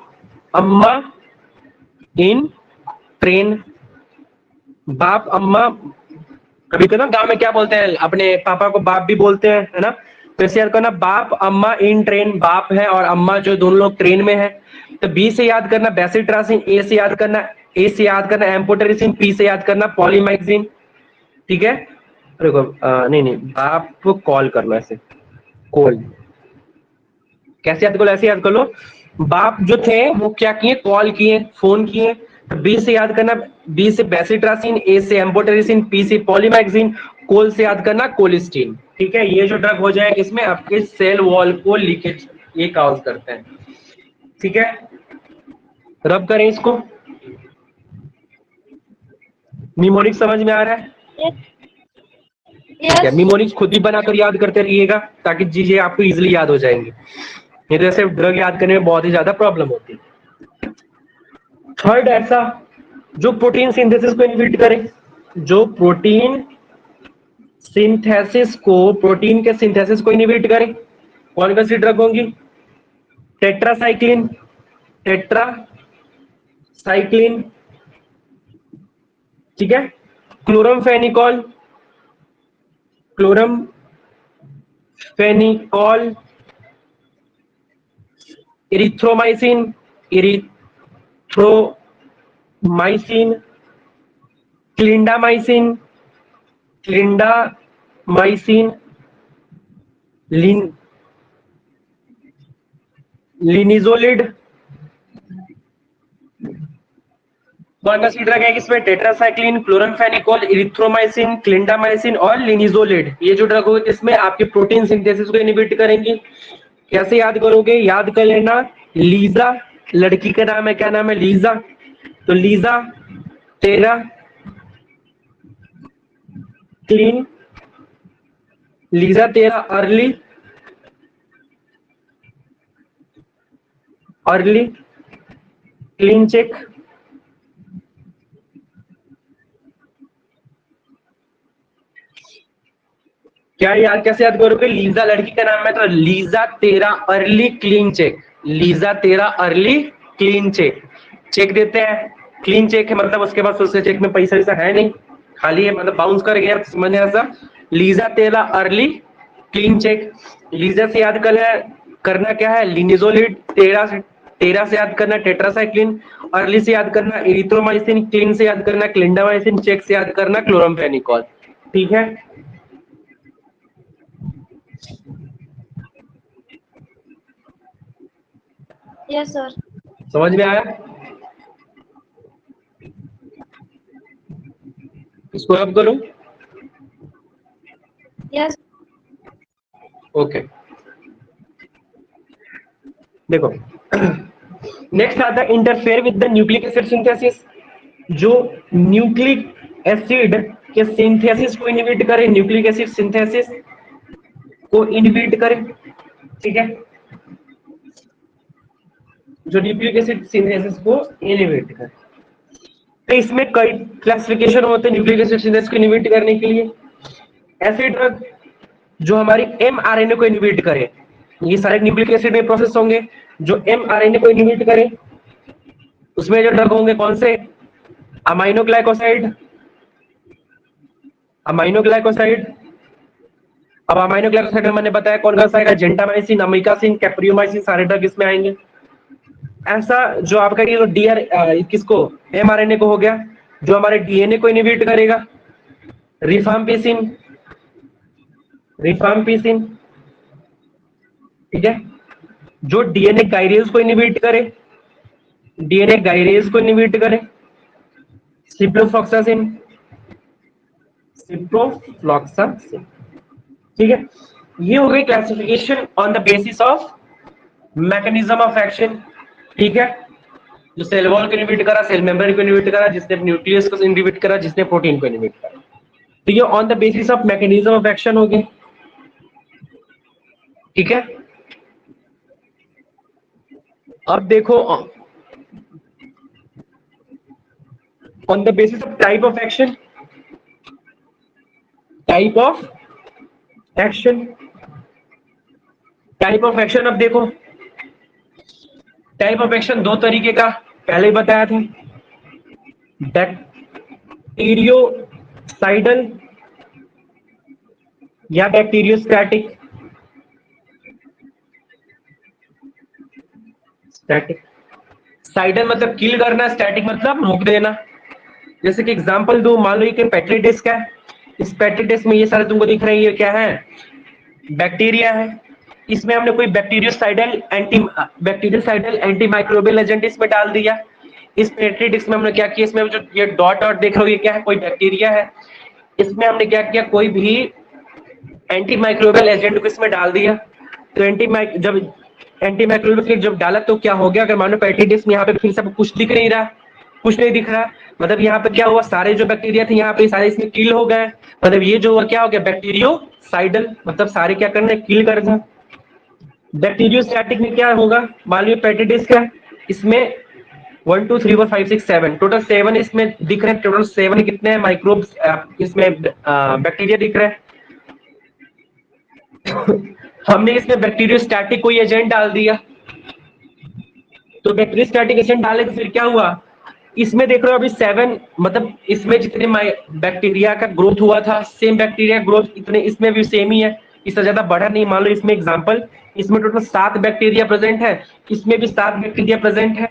अम्मा, इन, ट्रेन, बाप, अम्मा, कभी कभी गांव में क्या बोलते हैं, अपने पापा को बाप भी बोलते हैं, है ना। तो ऐसे याद करना, बाप, अम्मा, इन ट्रेन, बाप है और अम्मा जो दोनों लोग ट्रेन में है। तो बी से याद करना बेसिट्रासिन, ए से याद करना एम्फोटेरिसिन, पी से याद करना पॉलीमाइक्सिन, ठीक है। देखो नहीं बाप को कॉल करना, ऐसे कॉल, कैसे याद करो, ऐसे याद कर लो, बाप जो थे वो क्या किए, कॉल किए, फोन किए। तो बी से याद करना, बी से बेसिट्रासिन, ए से एम्फोटेरिसिन, पी से पॉलीमैक्सिन, कोल से याद करना कोलिस्टीन, ठीक है। ये जो ड्रग हो जाएगा इसमें आपके सेल वॉल को लीकेज ये काउज करते हैं, ठीक है। रब करें इसको, निमोनिक्स समझ में आ रहा है? ठीक है,
यस।
निमोनिक्स खुद ही बनाकर याद करते रहिएगा ताकि चीजें आपको इजिली याद हो जाएंगी, नहीं तो ऐसे ड्रग याद करने में बहुत ही ज्यादा प्रॉब्लम होती है। थर्ड ऐसा जो प्रोटीन सिंथेसिस को इनहिबिट करे, जो प्रोटीन के सिंथेसिस को इनहिबिट करे, कौन कौन सी ड्रग होंगी, टेट्रासाइक्लिन, टेट्रासाइक्लिन, ठीक है, chloramphenicol, chloramphenicol, erythromycin, erythromycin, clindamycin, clindamycin, लिनिजोलिड, कौन सा सी ड्रग है इसमें? टेट्रासाइक्लिन, क्लोरामफेनिकोल, इरिथ्रोमाइसिन, क्लिंडामाइसिन और लिनिजोलिड। ये जो ड्रग होगी इसमें आपके प्रोटीन सिंथेसिस को इनहिबिट करेंगी। कैसे याद करोगे? याद कर लेना, लीजा लड़की का नाम है, क्या नाम है? लीजा। तो लीजा तेरा क्लीन, लीजा तेरा अर्ली क्लीन चेक। क्या याद, कैसे याद करोगे? लीजा लड़की का नाम है तो लीजा तेरा अर्ली क्लीन चेक, लीजा तेरा अर्ली क्लीन चेक। चेक देते हैं, क्लीन चेक है मतलब उसके बाद उसके चेक में पैसा वैसा है नहीं, खाली है, मतलब बाउंस कर गया, समझ ऐसा। लीजा तेरा अर्ली क्लीन चेक। लीजा से याद करना क्या है? लिनिजोलिड। तेरा से याद करना टेट्रासाइक्लिन, अर्ली से याद करना इरिथ्रोमाइसिन, क्लीन से याद करना क्लिंडामाइसिन, चेक से याद करना क्लोरामफेनिकोल। ठीक है,
यस सर।
समझ में आया? इसको अब करो।
यस।
ओके, देखो नेक्स्ट आता है interfere with the nucleic acid synthesis. जो न्यूक्लिक एसिड के सिंथेसिस को इनहिबिट करे, न्यूक्लिक एसिड सिंथेसिस को इनहिबिट करे, ठीक है, जो न्यूक्लिक एसिड सिंथेसिस को इनहिबिट करे। तो इसमें कई क्लासिफिकेशन होते हैं न्यूक्लिक एसिड सिंथेसिस को इनहिबिट करने के लिए। ऐसे ड्रग जो हमारी mRNA को इनहिबिट करे, ये सारे न्यूक्लिक एसिड में प्रोसेस होंगे, जो mRNA को इनहिबिट करे उसमें जो ड्रग होंगे कौन से? Aminoglycoside, aminoglycoside. अब अमाइनोग्लाइकोसाइड मैंने बताया कौन कौन सा आएगा? जेंटामाइसिन, अमिकासिन, कैप्रियोमाइसिन, सारे ड्रग इसमें आएंगे। ऐसा जो आपका ये किसको? mRNA को हो गया, जो हमारे DNA को इनहिबिट करेगा रिफाम्पिसिन, ठीक है, जो डीएनए गाइरेज को इनहिबिट करे, सिप्रोफ्लॉक्सासिन, ठीक है। ये हो गई classification on the basis of mechanism of action, ठीक है। जो सेल वॉल को इनहिबिट करा, सेल मेम्ब्रेन को इनहिबिट करा, जिसने न्यूक्लियस को इनहिबिट करा, जिसने प्रोटीन को इनहिबिट करा। तो ये on the basis of mechanism of action हो गए, ठीक है। अब देखो on the basis of type of action, type of action अब देखो, टाइप ऑफ एक्शन दो तरीके का पहले ही बताया था, बैक्टीरियोसाइडल या बैक्टीरियोस्टैटिक। साइडल मतलब किल करना, स्टैटिक मतलब रोक देना। जैसे कि एग्जांपल दो, मान लो ये पेट्री डिस्क है, इस पेट्री डिस्क में ये सारे तुमको दिख रहे हैं, ये क्या है? बैक्टीरिया है। इसमें हमने कोई बैक्टीरियोसाइडल एंटी माइक्रोबियल एजेंट इसमें डाल दिया। इस पेट्री डिस्क में हमने क्या किया? इसमें जो ये डॉट देख रहे हो, ये क्या है? कोई बैक्टीरिया है। इसमें हमने क्या किया? कोई भी एंटी माइक्रोबियल एजेंट को इसमें डाल दिया। तो जब एंटी माइक्रोबियल जब डाला तो क्या हो गया? अगर मानो पेट्री डिस्क में यहाँ पे फिर से कुछ दिख नहीं रहा, कुछ नहीं दिख रहा, मतलब यहाँ पे क्या हुआ? सारे जो बैक्टीरिया थे यहाँ पे सारे इसमें किल हो गए। मतलब ये जो हुआ क्या हो गया? बैक्टीरियोसाइडल, मतलब सारे क्या करना है? किल करना। बैक्टीरियोस्टैटिक में क्या होगा? मान लो पेट्री डिस्क है, इसमें 1 2 3 4 5 6 7 टोटल 7 इसमें दिख रहे हैं। टोटल 7 कितने हैं माइक्रोब्स इसमें बैक्टीरिया दिख रहे हैं। हमने इसमें बैक्टीरियोस्टैटिक कोई एजेंट डाल दिया, तो बैक्टीरियोस्टैटिक एजेंट डाले तो फिर क्या हुआ? इसमें देख रहे हो अभी 7, मतलब इसमें जितने बैक्टीरिया का ग्रोथ हुआ था, सेम बैक्टीरिया ग्रोथ इतने इसमें भी सेम ही है, इससे ज्यादा बढ़ा नहीं। मान लो इसमें एग्जांपल, इसमें टोटल 7 बैक्टीरिया प्रेजेंट है, इसमें भी 7 बैक्टीरिया प्रेजेंट है।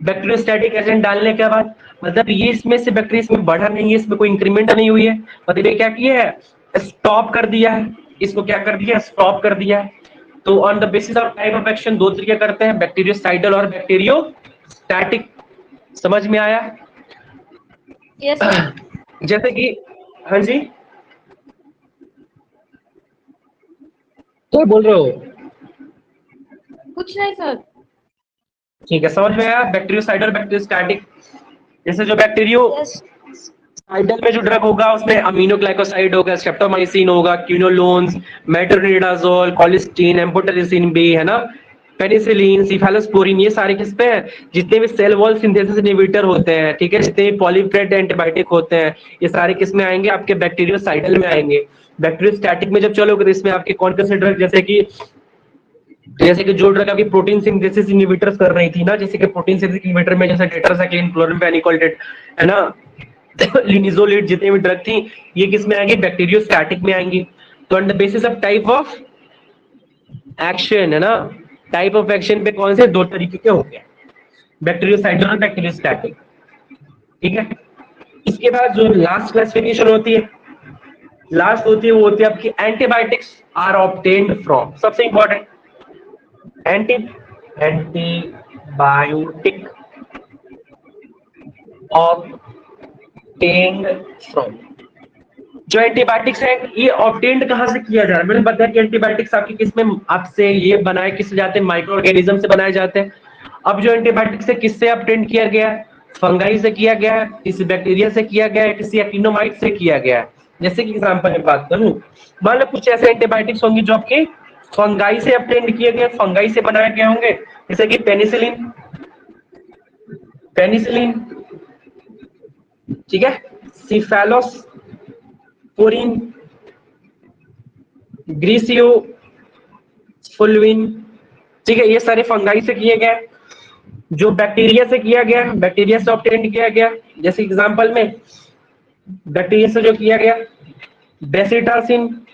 बैक्टीरियोस्टैटिक एजेंट डालने के बाद मतलब ये इसमें से बैक्टीरिया इसमें बढ़ा नहीं है, इसमें कोई इंक्रीमेंट नहीं हुई है, मतलब ये क्या किया है? स्टॉप कर दिया है। इसको क्या कर दिया? स्टॉप कर दिया है। तो on the basis of type of action दो तरीके करते हैं, बैक्टीरियोसाइडल और बैक्टीरियोस्टैटिक। समझ में आया?
Yes sir.
जैसे कि, हाँ जी, क्या बोल रहे हो?
कुछ नहीं सर।
ठीक है, समझ में आया। Bacteriocide, bacteriostatic. जैसे जो बैक्टीरियो
यस
साइडल में जो ड्रग होगा उसमें अमीनोग्लाइकोसाइड होगा, स्ट्रेप्टोमाइसिन होगा, क्विनोलोन्स, मेट्रोनिडाजोल, कोलिस्टीन, एम्फोटेरिसिन बी, है ना, पेनिसिलिन, सिफेलोस्पोरिन, ये सारे किस पे हैं? जितने भी सेल वॉल सिंथेसिस इनहिबिटर होते हैं, ठीक है, जितने भी पॉलीपेप्टाइड एंटीबायोटिक होते हैं, ये सारे किस में आएंगे? आपके बैक्टीरियोसाइडल में आएंगे। बैक्टीरियोस्टैटिक में जब चलोगे तो इसमें आपके कौन कौन से ड्रग, जैसे कि जो ड्रग आपकी प्रोटीन सिंथेसिस इनहिबिटर्स कर रही थी ना, जैसे कि प्रोटीन सिंथेसिस इनहिबिटर में जैसे टेट्रासाइक्लिन, क्लोराम्फेनिकोलेट, है ना, लिनिजोलेट, जितने भी ड्रग थी, ये किस में आएंगी? बैक्टीरियोस्टैटिक में आएंगी। तो on the basis of type of action, है ना, टाइप ऑफ एक्शन पे कौन से दो तरीके के हो गए? बैक्टीरियोसाइडल और बैक्टीरियोस्टैटिक। ठीक है। इसके बाद जो लास्ट क्लासिफिकेशन होती है, लास्ट होती है, वो होती है आपकी एंटीबायोटिक्स आर ऑब्टेन्ड फ्रॉम। सबसे इंपॉर्टेंट, एंटीबायोटिक ऑब्टेन्ड फ्रॉम। जो एंटीबायोटिक्स है ये ऑब्टेन्ड कहां से किया जा रहा है? मैंने बताया कि एंटीबायोटिक्स आपकी किसमें आपसे ये बनाए किससे जाते हैं? माइक्रो ऑर्गेनिज्म से बनाए जाते हैं। अब जो एंटीबायोटिक्स है किससे ऑब्टेन्ड किया गया है? फंगाई से किया गया है, किसी बैक्टीरिया से किया गया है, किसी एक्टिनोमाइट से किया गया है। जैसे कि एग्जांपल में बात करूं, मान लो कुछ ऐसे एंटीबायोटिक्स होंगे जो आपके फंगाई से ऑब्टेन्ड किए गए, फंगाई से बनाए गए होंगे, जैसे कि पेनिसिलिन, पेनिसिलिन, ठीक है, सिफेलोस्पोरिन, ग्रीसियो फुलविन, ठीक है, ये सारे फंगाई से किए गए। जो बैक्टीरिया से किया गया, बैक्टीरिया से ऑब्टेन्ड किया गया, जैसे एग्जांपल में बैक्टीरिया से जो किया गया बेसिटासिन,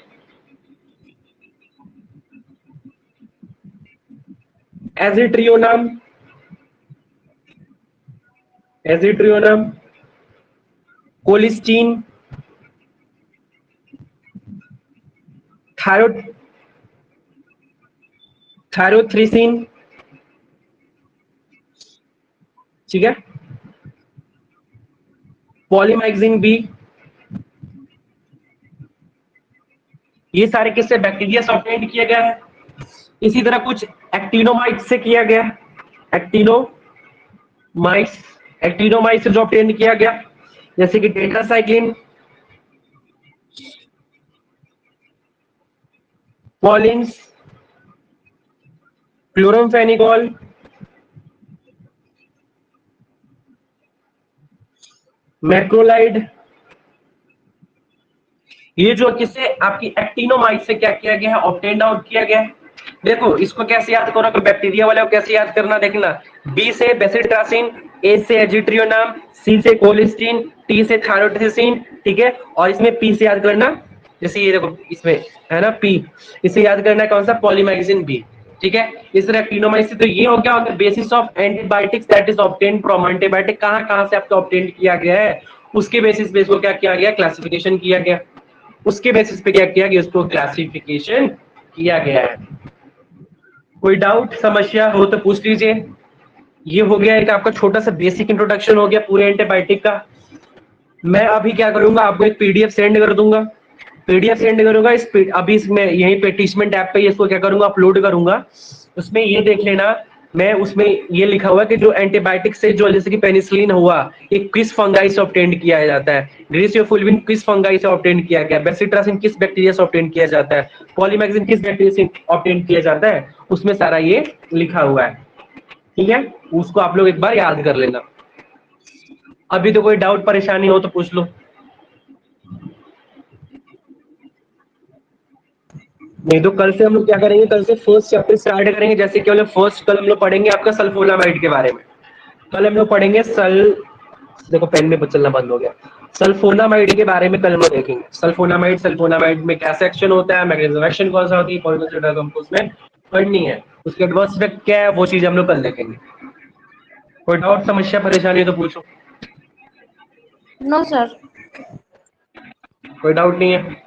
एजिट्रियोनम, एजिट्रियोनम, कोलिस्टीन, थायरो थायरोथ्रिसिन, ठीक है, पॉलीमाइक्सिन बी, ये सारे किससे? बैक्टीरिया से ऑब्टेन्ड किया गया है। इसी तरह कुछ एक्टिनोमाइट से किया गया, एक्टिनोमाइट्स, एक्टिनोमाइट से जो ऑब्टेन्ड किया गया, जैसे कि टेट्रासाइक्लिन, पॉलिन्स, क्लोरमफेनिकॉल, मैक्रोलाइड, ये जो किससे? आपकी एक्टिनोमाइट से क्या किया गया है? ऑब्टेन्ड आउट किया गया है। देखो इसको कैसे याद करो, कि बैक्टीरिया वाले को कैसे याद करना, देखना, बी से बेसिट्रासिन, ए से एजिट्रियोनम, सी से कोलिस्टीन, टी से थायरोथ्रिसिन, ठीक है, और इसमें पी से याद करना, जैसे ये देखो इसमें है ना पी, इसे याद करना है कौन सा? पॉलीमाइक्सिन बी, ठीक है। इस तरह एक्टिनोमाइट से, तो ये हो गया on the basis of antibiotics that is obtained from. Antibiotic कहां से आपका ऑब्टेन्ड किया गया है, उसके बेसिस पे इसको क्या किया गया? क्लासिफिकेशन किया गया। उसके बेसिस पे क्या किया गया? उसको क्लासिफिकेशन किया गया है। कोई डाउट समस्या हो तो पूछ लीजिए। ये हो गया एक आपका छोटा सा बेसिक इंट्रोडक्शन हो गया पूरे एंटीबायोटिक का। मैं अभी क्या करूंगा, आपको एक पीडीएफ सेंड कर दूंगा, पीडीएफ सेंड करूंगा इस अभी इसमें यहीं पे टीचमेंट ऐप पे इसको क्या करूंगा? अपलोड करूंगा। उसमें ये देख लेना, मैं उसमें ये लिखा हुआ है कि जो एंटीबायोटिक से जो जैसे कि पेनिसिलिन हुआ, ये किस फंगाई से ऑब्टेन्ड किया जाता है, ग्रीसियोफुलविन किस फंगाई से ऑब्टेन्ड किया गया, बेसिट्रासिन किस बैक्टीरिया से ऑब्टेन्ड किया जाता है, पॉलीमैक्सिन किस बैक्टीरिया से ऑब्टेन्ड किया जाता है, उसमें सारा ये लिखा हुआ है। ठीक है, उसको आप लोग एक बार याद कर लेना। अभी तो कोई डाउट परेशानी हो तो पूछ लो। नहीं तो कल से हम लोग क्या करेंगे, कल से फर्स्ट चैप्टर स्टार्ट करेंगे। जैसे कि फर्स्ट कल हम लोग पढ़ेंगे आपका सल्फोनामाइड के बारे में। कल हम लोग पढ़ेंगे देखो पेन में चलना बंद हो गया। सल्फोनामाइड के बारे में कल हम लोग देखेंगे। सल्फोनामाइड में क्या एक्शन होता है, मैकेनिज्म एक्शन कौन सा होती है, कौन सी ड्रग हमको उसमें पढ़नी है, उसके एडवर्स इफेक्ट क्या है, वो चीज हम लोग कल देखेंगे। कोई डाउट समस्या परेशानी है तो पूछो।
No sir.
कोई डाउट नहीं है?